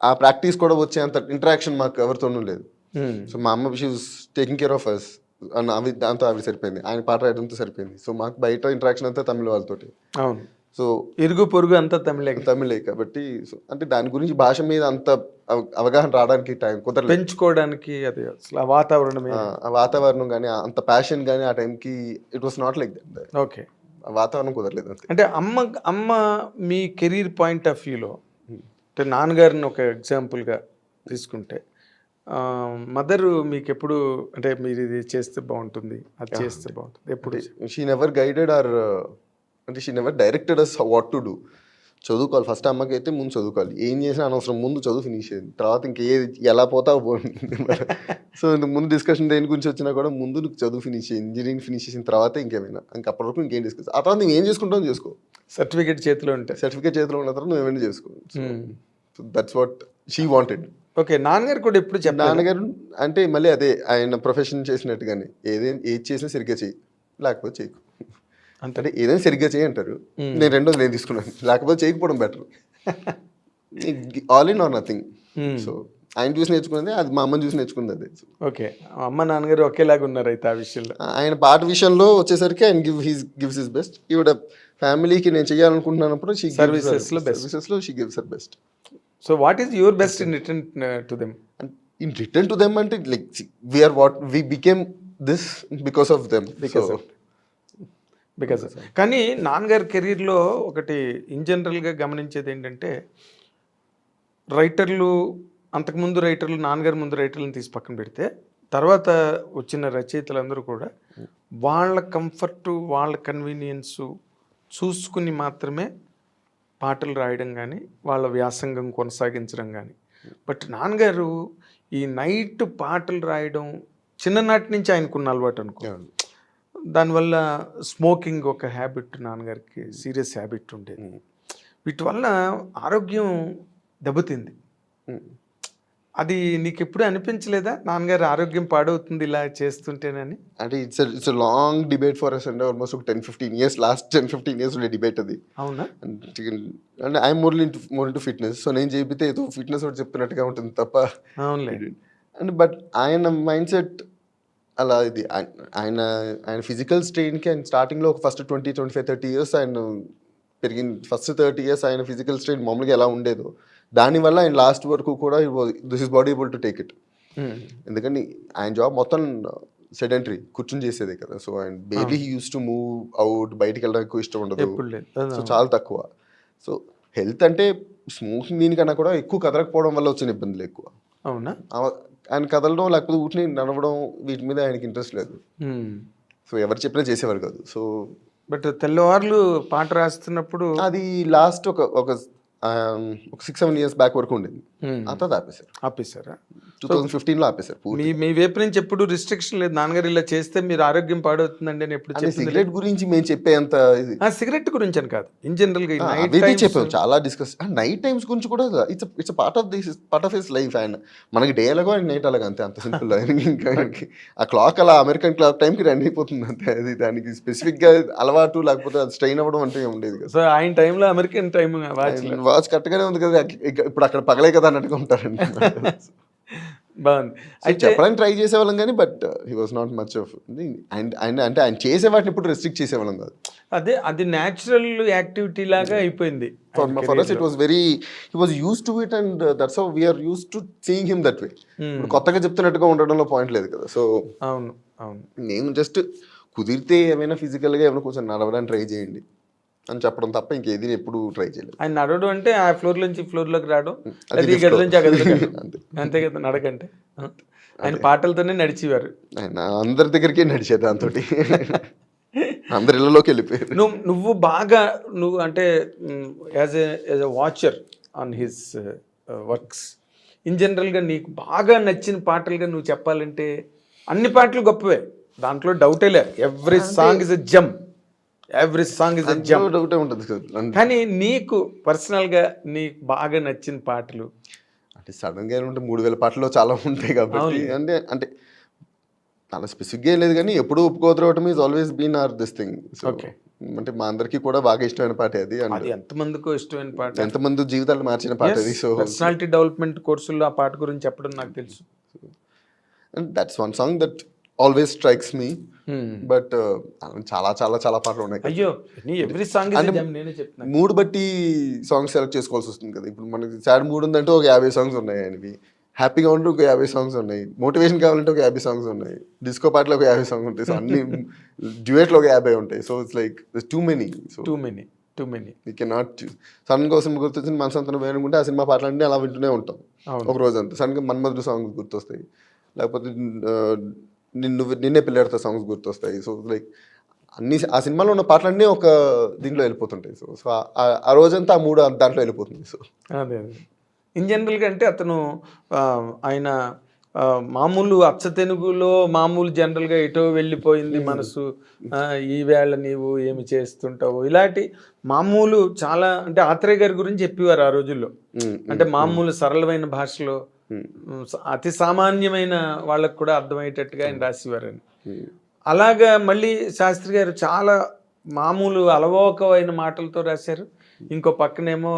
ఆ ప్రాక్టీస్ కూడా వచ్చే అంత ఇంటరాక్షన్ మాకు ఎవరితోనూ లేదు. సో మా అమ్మ she was taking care of us అవి దాంతో ఆవిడ సరిపోయింది. ఆయన పాట రాయడంతో సరిపోయింది. సో మాకు బయట ఇంటరాక్షన్ అంతా తమిళ వాళ్ళతోటి. అవును. సో ఇరుగు పొరుగు అంతా తమిళే కాబట్టి సో అంటే దాని గురించి భాష మీద అంత అవగాహన రావడానికి టైం కుదరలేదు. పెంచుకోవడానికి అది అసలు ఆ వాతావరణమే. ఆ వాతావరణం కానీ అంత ప్యాషన్ కానీ ఆ టైంకి it was not like that. Okay. ఆ వాతావరణం కుదరలేదు అంతే. అంటే అమ్మ మీ కెరీర్ పాయింట్ ఆఫ్ వ్యూలో అంటే నాన్నగారిని ఒక ఎగ్జాంపుల్గా తీసుకుంటే మదరు మీకు ఎప్పుడు అంటే మీరు ఇది చేస్తే బాగుంటుంది అది చేస్తే బాగుంటుంది ఎప్పుడు? షీ నెవర్ గైడెడ్ ఆర్ అంటే she never directed us what to do. చదువుకోవాలి ఫస్ట్. అమ్మకి అయితే ముందు చదువుకోవాలి. ఏం చేసినా అనవసరం, ముందు చదువు ఫినిష్ అయ్యింది. తర్వాత ఇంకేది ఎలా పోతావు పోతుంది. సో ముందు డిస్కషన్ దేని గురించి వచ్చినా కూడా ముందు నువ్వు చదువు ఫినిష్ చేయి, ఇంజనీరింగ్ ఫినిష్ చేసిన తర్వాత ఇంకేమైనా, అప్పటి వరకు ఇంకేం డిస్కస్. ఆ తర్వాత నువ్వు ఏం చేసుకుంటావు చేసుకో. సర్టిఫికేట్ చేతిలో ఉంటే సర్టిఫికేట్ చేతిలో ఉన్న తర్వాత నువ్వు ఏమైనా చేసుకో. So that's what she wanted. Okay. నాన్నగారు కూడా ఎప్పుడు చెప్పారు? నాన్నగారు అంటే మళ్ళీ అదే ఆయన ప్రొఫెషన్ చేసినట్టుగానే ఏది చేసినా సరిగ్గా చెయ్యి, లేకపోతే చేయకు. అంటే ఏదైనా సరిగ్గా చేయి అంటారు. నేను రెండోది నేను తీసుకున్నాను, లేకపోతే చేయకపోవడం better. All in or nothing. So ఆయన చూసి నేర్చుకున్నది అది, మా అమ్మని చూసి నేర్చుకుంది అదే. ఓకే. అమ్మ నాన్నగారు ఒకేలాగా ఉన్నారు అయితే ఆ విషయంలో. ఆయన పాట విషయంలో వచ్చేసరికి ఆయన గివ్స్ హిస్ బెస్ట్. ఈవిడ ఫ్యామిలీకి నేను చేయాలనుకుంటున్నప్పుడు సర్వీసెస్లో she gives her best. So what is your best in return to them? In return to them అంటే like we are what we became this because of them. Because కానీ నాన్నగారి కెరీర్లో ఒకటి ఇన్ జనరల్గా గమనించేది ఏంటంటే రైటర్లు, అంతకుముందు రైటర్లు, నాన్నగారి ముందు రైటర్లను తీసి పక్కన పెడితే తర్వాత వచ్చిన రచయితలందరూ కూడా వాళ్ళ కంఫర్టు, వాళ్ళ కన్వీనియన్సు చూసుకుని మాత్రమే పాటలు రాయడం కానీ వాళ్ళ వ్యాసంగం కొనసాగించడం కానీ. బట్ నాన్నగారు ఈ నైట్ పాటలు రాయడం చిన్ననాటి నుంచి ఆయనకున్న అలవాటు అనుకో. దానివల్ల స్మోకింగ్ ఒక హ్యాబిట్ నాన్నగారికి, సీరియస్ హ్యాబిట్ ఉండేది. వీటి వల్ల ఆరోగ్యం దెబ్బతింది. అది నీకు ఎప్పుడు అనిపించలేదా నాన్నగారు ఆరోగ్యం పాడవుతుంది ఇలా చేస్తుంటేనని? అంటే it's long debate for us and almost ఒక 10-15 years, లాస్ట్ 10-15 years ఉండే డిబేట్ అది. అవునా? అంటే I'm more into fitness. So నేను చెబితే ఏదో ఫిట్నెస్ ఒకటి చెప్తున్నట్టుగా ఉంటుంది తప్ప. అవునులే. అండ్ బట్ ఆయన మైండ్ సెట్ అలా ఇది. ఆయన ఫిజికల్ స్ట్రెయిన్కి ఆయన స్టార్టింగ్లో ఒక ఫస్ట్ 20-25-30 years ఆయన పెరిగింది. ఫస్ట్ 30 years ఆయన ఫిజికల్ స్ట్రెయిన్ మామూలుగా ఎలా ఉండేదో దానివల్ల ఆయన లాస్ట్ వరకు కూడా this is body able to take it. ఎందుకంటే ఆయన జాబ్ మొత్తం సెడెంటరీ, కూర్చుని చేసేదే కదా. సో ఆయన baby he use to move out, బయటికి వెళ్ళడానికి ఎక్కువ ఇష్టం ఉండదు. సో చాలా తక్కువ. సో హెల్త్ అంటే స్మోకింగ్ దీనికన్నా కూడా ఎక్కువ కదలకపోవడం వల్ల వచ్చిన ఇబ్బందులు ఎక్కువ. అవునా? ఆయన కదలడం లేకపోతే ఊటిని నడవడం వీటి మీద ఆయనకి ఇంట్రెస్ట్ లేదు. సో ఎవరు చెప్పినా చేసేవారు కాదు. సో బట్ తెల్లవారులు పాట రాస్తున్నప్పుడు అది లాస్ట్ ఒక 6-7 years బ్యాక్ వరకు ఉండేది. అంతా ఆపేశారా? 2015లో ఆపేశారు. మీ వైపు నుంచి ఎప్పుడు రిస్ట్రిక్షన్ లేదు నాన్నగారు ఇలా చేస్తే మీరు ఆరోగ్యం పాడవుతుందండి అని ఎప్పుడు చెప్పి? సిగరెట్ గురించి మేము చెప్పేంత సిగరెట్ గురించి అని కాదు, ఇన్ జనరల్ గా చెప్పాము చాలా డిస్కస్. నైట్ టైమ్స్ గురించి కూడా it's part of his life. ఆయన మనకి డే అలాగో ఆయన నైట్ అలాగ అంతే, అంత సింపుల్. ఇంకా ఆ క్లాక్ అలా అమెరికన్ క్లాక్ టైంకి రన్ అయిపోతుంది అంతే. అది దానికి స్పెసిఫిక్ గా అలవాటు లేకపోతే అది స్ట్రెయిన్ అవ్వడం అంటే ఉండేది కదా. సో ఆయన టైంలో అమెరికన్ టైం వాచ్ కరెక్ట్గానే ఉంది కదా, ఇప్పుడు అక్కడ పగలే కదా అన్నట్టుగా ఉంటారండి. బాగుంది. అయితే చెప్పడానికి ట్రై చేసేవాళ్ళం కానీ but he was not much of. అంటే ఆయన చేసే వాటిని ఇప్పుడు రెస్ట్రిక్ట్ చేసేవాళ్ళం కాదు. అదే అది న్యాచురల్ యాక్టివిటీ లాగా అయిపోయింది. For us it was very, he was used to it and that's how we are used to seeing him that way. కొత్తగా చెప్తున్నట్టుగా ఉండడంలో పాయింట్ లేదు కదా. సో అవును. నేను జస్ట్ కుదిరితే ఏమైనా ఫిజికల్గా ఏమైనా కొంచెం నడవడానికి ట్రై చేయండి అని చెప్పడం తప్ప ఇంకేది ఎప్పుడు ట్రై చేయలేదు. ఆయన నడవడం అంటే ఆ ఫ్లోర్ నుంచి ఫ్లోర్లోకి రావడం, అది అది ఈ గది నుంచి ఆ గదిలోకి వెళ్ళడం. అంతే. అంతే కదా నడకంటే. ఆయన పాటలతోనే నడిచేవారు. ఆయన అందరి దగ్గరికి నడిచేది దాంతో, అందరి ఇళ్ళలోకి వెళ్ళిపోయారు. నువ్వు బాగా నువ్వు అంటే as a watcher on his works in జనరల్గా నీకు బాగా నచ్చిన పాటలుగా నువ్వు చెప్పాలంటే అన్ని పాటలు గొప్పవే, దాంట్లో డౌటే లేదు. Every song is a Jammu, every song is a జమ్. డౌటే ఉంటుంది కదా. కానీ నీకు పర్సనల్గా నీకు బాగా నచ్చిన పాటలు అంటే సడన్గా ఏమంటే 3000 పాటల్లో చాలా ఉంటాయి కాబట్టి అంటే అంటే చాలా స్పెసిఫిక్గా లేదు, కానీ ఎప్పుడు ఒప్పుకోవడం is always been are this thing. Okay. అంటే మా అందరికీ కూడా బాగా ఇష్టమైన పాట అది. అది ఎంతమందికో ఇష్టమైన పాట, ఎంతమంది జీవితాలు మార్చిన పాట అది. సో పర్సనాలిటీ డెవలప్మెంట్ కోర్సుల్లో ఆ పాట గురించి చెప్పడం నాకు తెలుసు. That's one song that always strikes me. But చాలా చాలా చాలా పాటలు ఉన్నాయి. అయ్యో ఎవ్రీ సాంగ్ నేనే చెప్తాను. మూడ్ బట్టి సాంగ్స్ సెలెక్ట్ చేసుకోవాల్సి వస్తుంది కదా. ఇప్పుడు మనకి సాడ్ మూడ్ ఉందంటే ఒక 50 సాంగ్స్ ఉన్నాయి ఆయనవి, హ్యాపీగా ఉంటే ఒక 50 సాంగ్స్ ఉన్నాయి, మోటివేషన్ కావాలంటే ఒక 50 సాంగ్స్ ఉన్నాయి, డిస్కో పాటలో ఒక 50 సాంగ్స్ ఉంటాయి, సో అన్ని డ్యూయెట్లో ఒక 50 ఉంటాయి. So it's like too many. You can not choose. Sudden కోసం గుర్తొచ్చింది మనసంతా వేయనుకుంటే ఆ సినిమా పాటలన్నీ అలా వింటూనే ఉంటాం ఒక రోజు అంతా. సడన్గా మన్మధుడు సాంగ్స్ గుర్తొస్తాయి, లేకపోతే నిన్నే పిల్లడితో సాంగ్స్ గుర్తొస్తాయి. సో లైక్ అన్ని ఆ సినిమాలో ఉన్న పాటలన్నీ ఒక దీంట్లో వెళ్ళిపోతుంటాయి. సో సో ఆ రోజంతా ఆ మూడు దాంట్లో వెళ్ళిపోతుంది. సో అదే ఇన్ జనరల్గా అంటే అతను ఆయన మామూలు అచ్చ తెలుగులో మామూలు జనరల్గా ఎటో వెళ్ళిపోయింది మనసు, ఈవేళ నీవు ఏమి చేస్తుంటావు, ఇలాంటి మామూలు చాలా అంటే ఆత్రేయ గారి గురించి చెప్పేవారు ఆ రోజుల్లో. అంటే మామూలు సరళమైన భాషలో అతి సామాన్యమైన వాళ్ళకు కూడా అర్థమయ్యేటట్టుగా ఆయన రాసేవారని. అలాగా మళ్ళీ శాస్త్రి గారు చాలా మామూలు అలవోకమైన మాటలతో రాశారు. ఇంకో పక్కనేమో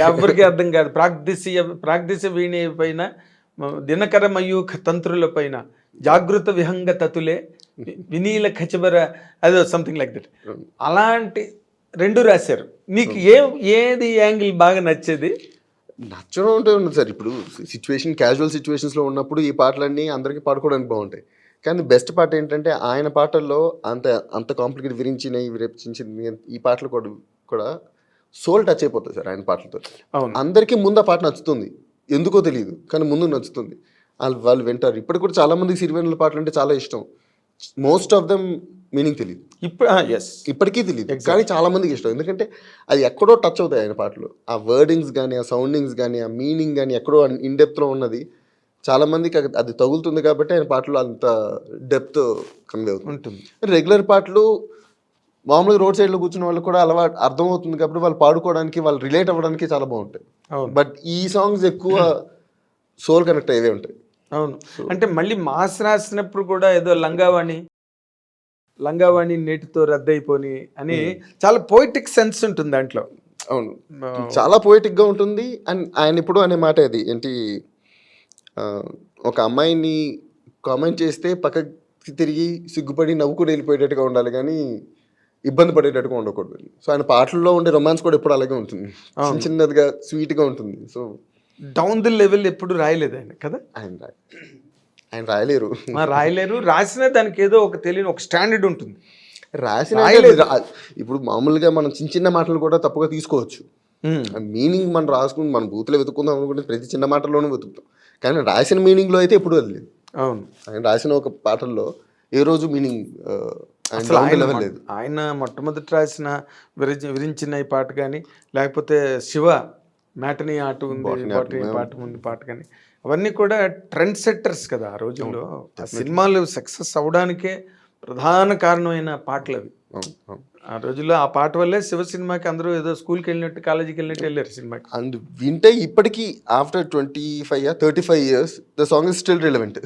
ఎవరికి అర్థం కాదు ప్రాగ్దిశ వీణ పైన దినకర మయూఖ తంత్రుల పైన జాగృత విహంగ తతులే వినీల ఖచబర అదో సంథింగ్ లైక్ దట్. అలాంటి రెండు రాశారు. నీకు ఏది యాంగిల్ బాగా నచ్చేది? నచ్చడం ఉంటే ఉంది సార్. ఇప్పుడు సిచ్యువేషన్ క్యాజువల్ సిచ్యువేషన్స్లో ఉన్నప్పుడు ఈ పాటలన్నీ అందరికీ పాడుకోవడానికి బాగుంటాయి. కానీ బెస్ట్ పాట ఏంటంటే ఆయన పాటల్లో అంత కాంప్లికేట్ విరించింది ఈ పాటలు కూడా సోల్ టచ్ అయిపోతుంది సార్ ఆయన పాటలతో. అందరికీ ముందు ఆ పాట నచ్చుతుంది, ఎందుకో తెలియదు, కానీ ముందు నచ్చుతుంది, వాళ్ళు వింటారు. ఇప్పటికి కూడా చాలా మందికి సిరివెన్నెల పాటలు అంటే చాలా ఇష్టం. మోస్ట్ ఆఫ్ దెమ్ మీనింగ్ తెలియదు, ఇప్పటికీ తెలియదు, కానీ చాలా మందికి ఇష్టం. ఎందుకంటే అది ఎక్కడో టచ్ అవుతాయి ఆయన పాటలు. ఆ వర్డింగ్స్ కానీ, ఆ సౌండింగ్స్ కానీ, ఆ మీనింగ్ కానీ ఎక్కడో ఇన్ డెప్త్లో ఉన్నది చాలా మందికి అది తగులుతుంది. కాబట్టి ఆయన పాటలు అంత డెప్త్ కన్వే అవుతుంది. రెగ్యులర్ పాటలు మామూలుగా రోడ్ సైడ్లో కూర్చున్న వాళ్ళకి కూడా అలవాటు అర్థమవుతుంది కాబట్టి వాళ్ళు పాడుకోవడానికి, వాళ్ళు రిలేట్ అవ్వడానికి చాలా బాగుంటాయి. బట్ ఈ సాంగ్స్ ఎక్కువ సోల్ కనెక్ట్ అయ్యే ఉంటాయి. అవును. అంటే మళ్ళీ మాస్ రాసినప్పుడు కూడా ఏదో లంగావాణి నేటితో రద్దయిపోని అని చాలా పోయిటిక్ సెన్స్ ఉంటుంది దాంట్లో. అవును, చాలా పోయిటిక్గా ఉంటుంది. అండ్ ఆయన ఇప్పుడు అనే మాట అది ఏంటి, ఒక అమ్మాయిని కామెంట్ చేస్తే పక్కకి తిరిగి సిగ్గుపడి నవ్వుకుని వెళ్ళిపోయేటట్టుగా ఉండాలి, కానీ ఇబ్బంది పడేటట్టుగా ఉండకూడదు. సో ఆయన పాటల్లో ఉండే రొమాన్స్ కూడా ఎప్పుడు అలాగే ఉంటుంది, చిన్నదిగా స్వీట్గా ఉంటుంది. సో డౌన్ ది లెవెల్ ఎప్పుడు రాయలేదు ఆయన కదా. ఆయన రాయలేరు. రాసిన దానికి ఏదో ఒక తెలియని ఒక స్టాండర్డ్ ఉంటుంది. రాసిన ఇప్పుడు మామూలుగా మనం చిన్న మాటలు కూడా తప్పుగా తీసుకోవచ్చు. మీనింగ్ మనం రాసుకుని మనం బూతులు వెతుక్కుందాం అనుకుంటే ప్రతి చిన్న మాటల్లోనూ వెతుకుతాం, కానీ రాసిన మీనింగ్లో అయితే ఎప్పుడు వెళ్ళలేదు. అవును, ఆయన రాసిన ఒక పాటల్లో ఏ రోజు మీనింగ్ లేదు. ఆయన మొట్టమొదటి రాసిన విరించిన ఈ పాట కానీ, లేకపోతే శివ మ్యాటనీ ఆట ఉంది పాట కానీ, అవన్నీ కూడా ట్రెండ్ సెట్టర్స్ కదా ఆ రోజుల్లో. సినిమాలు సక్సెస్ అవ్వడానికే ప్రధాన కారణమైన పాటలు అవి. ఆ రోజుల్లో ఆ పాట వల్లే శివ సినిమాకి అందరూ ఏదో స్కూల్కి వెళ్ళినట్టు, కాలేజీకి వెళ్ళినట్టు వెళ్ళారు సినిమాకి. అండ్ వింటే ఇప్పటికీ after 35 years the song is still relevant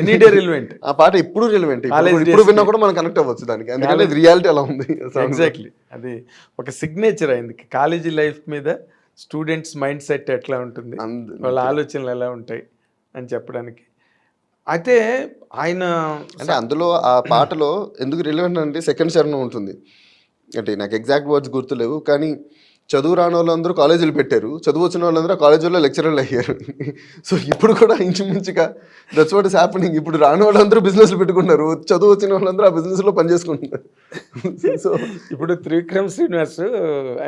any day relevant. ఆ పాట ఇప్పుడు రిలవెంట్, ఇప్పుడు విన్నా కూడా మనం కనెక్ట్ అవ్వచ్చు దానికి, ఎందుకంటే రియాలిటీ అలా ఉంది. ఎగ్జాక్ట్లీ, అది ఒక సిగ్నేచర్ అయింది. కాలేజీ లైఫ్ మీద స్టూడెంట్స్ మైండ్ సెట్ ఎట్లా ఉంటుంది, వాళ్ళ ఆలోచనలు ఎలా ఉంటాయి అని చెప్పడానికి. అయితే ఆయన అంటే అందులో ఆ పాటలో ఎందుకు రిలవెంట్ అంటే సెకండ్ చరణం ఉంటుంది. అంటే నాకు ఎగ్జాక్ట్ వర్డ్స్ గుర్తులేవు, కానీ చదువు రాని వాళ్ళందరూ కాలేజీలు పెట్టారు, చదువు వచ్చిన వాళ్ళందరూ కాలేజీలో లెక్చరర్లు అయ్యారు. సో ఇప్పుడు కూడా ఇంచుమించుగా దట్స్ వాట్ ఇస్ హ్యాపెనింగ్. ఇప్పుడు రాని వాళ్ళందరూ బిజినెస్లు పెట్టుకున్నారు, చదువు వచ్చిన వాళ్ళందరూ ఆ బిజినెస్లో పనిచేసుకుంటున్నారు. సో ఇప్పుడు త్రివిక్రమ్ శ్రీనివాస్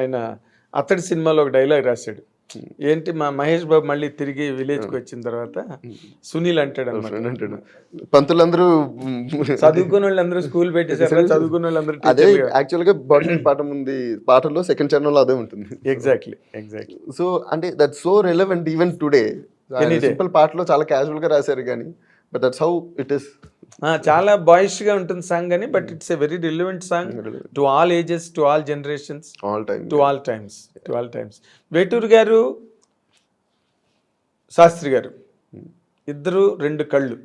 ఆయన అతడి సినిమాలో ఒక డైలాగ్ రాశాడు, ఏంటి మా మహేష్ బాబు మళ్ళీ తిరిగి విలేజ్కి వచ్చిన తర్వాత సునీల్ అంటాడు అన్నమాట, అంటాడు పంతులందరూ చదువుకున్న వాళ్ళందరూ స్కూల్ పెట్టేసారు, చదువుకున్న వాళ్ళందరూ అదే యాక్చువల్గా బాడీ పాఠం ఉంది, పాటలో సెకండ్ ఛానల్ అదే ఉంటుంది. ఎగ్జాక్ట్లీ. సో అంటే that's so relevant even today. Simple పాటలో చాలా క్యాజువల్ గా రాశారు కానీ but that's how it is. చాలా బాయిష్ గా ఉంటుంది సాంగ్ అని, but it's a very relevant song to all ages, to all generations, all time, to all times. Veturi గారు, శాస్త్రి గారు ఇద్దరు రెండు కళ్ళు.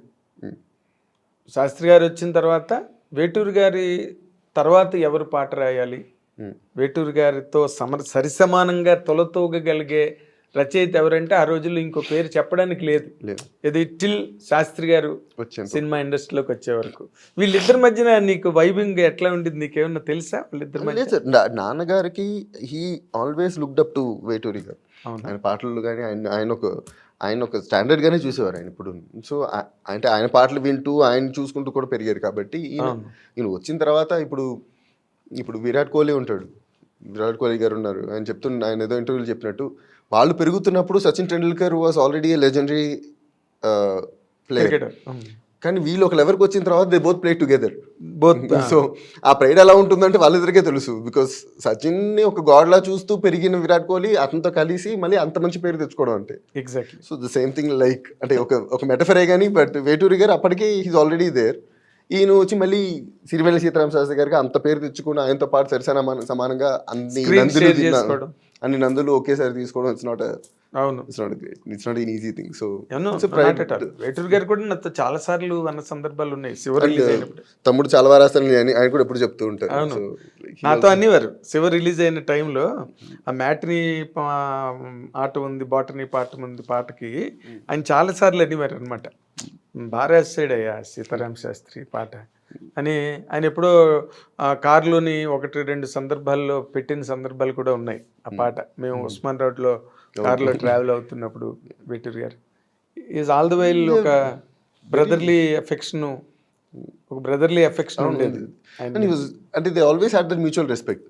శాస్త్రి గారు వచ్చిన తర్వాత వేటూరు గారి తర్వాత ఎవరు పాట రాయాలి, వేటూరు గారితో సరిసమానంగా తొలతూగగలిగే రచయిత ఎవరంటే ఆ రోజుల్లో ఇంకో పేరు చెప్పడానికి లేదు. ఇది టిల్ శాస్త్రి గారు సినిమా ఇండస్ట్రీలోకి వచ్చే వరకు వీళ్ళిద్దరి మధ్యన నీకు వైబింగ్ ఎట్లా ఉండింది, నీకేమన్నా తెలుసా వీళ్ళిద్దరి మధ్య? నాన్నగారికి he always looked up to Veturi గారు. ఆయన పాటలు కానీ ఆయన ఒక స్టాండర్డ్ గానే చూసేవారు ఆయన ఇప్పుడు. సో అంటే ఆయన పాటలు వింటూ ఆయన చూసుకుంటూ కూడా పెరిగారు కాబట్టి ఈయన వచ్చిన తర్వాత ఇప్పుడు విరాట్ కోహ్లీ ఉంటాడు, విరాట్ కోహ్లీ గారు ఉన్నారు. ఆయన ఏదో ఇంటర్వ్యూలు చెప్పినట్టు వాళ్ళు పెరుగుతున్నప్పుడు Sachin Tendulkar was already A legendary player, కానీ వీళ్ళు ఒక లెవెల్కి వచ్చిన తర్వాత they both play together. So ఆ ప్రైడ్ ఎలా ఉంటుందంటే వాళ్ళిద్దరికే తెలుసు. బికాస్ సచిన్ ని ఒక గాడ్ లా చూస్తూ పెరిగిన విరాట్ కోహ్లీ అతనితో కలిసి మళ్ళీ అంత మంచి పేరు తెచ్చుకోవడం అంటే exactly. So the same thing like అంటే ఒక మెటఫరే కానీ, బట్ వేటూరి గారు అప్పటికే హీస్ ఆల్రెడీ దేర్. ఈయన వచ్చి మళ్ళీ సిరివెల్లి సీతారామ శాస్త్రి గారికి అంత పేరు తెచ్చుకుని ఆయనతో పాటు సమానంగా అన్ని నందులు ఒకేసారి తీసుకోవడం it's not it's not an easy thing. So Veturi గారు కూడా నాతో చాలా సార్లు అన్న సందర్భాలు ఉన్నాయి. శివ రిలీజ్ అయినప్పుడు తమ్ముడు చాలా బాగా రాస్తాను ఆయన కూడా ఎప్పుడు చెప్తూ ఉంటారు. నాతో అనేవారు శివ రిలీజ్ అయిన టైంలో ఆ మ్యాట్ని ఆట ఉంది, బాటనీ పాట ఉంది పాటకి ఆయన చాలా సార్లు అనేవారు అనమాట, బాగా రాశాడు అయ్యా సీతారామ శాస్త్రి పాట అని. ఆయన ఎప్పుడో కారులోని 1-2 సందర్భాల్లో పెట్టిన సందర్భాలు కూడా ఉన్నాయి ఆ పాట. మేము ఉస్మాన్ రోడ్లో కారులో ట్రావెల్ అవుతున్నప్పుడు వేటూరు గారు ఈజ్ ఆల్ ది వైల్ ఒక బ్రదర్లీ ఎఫెక్షన్ ఉండేది. అంటే they always had that mutual respect.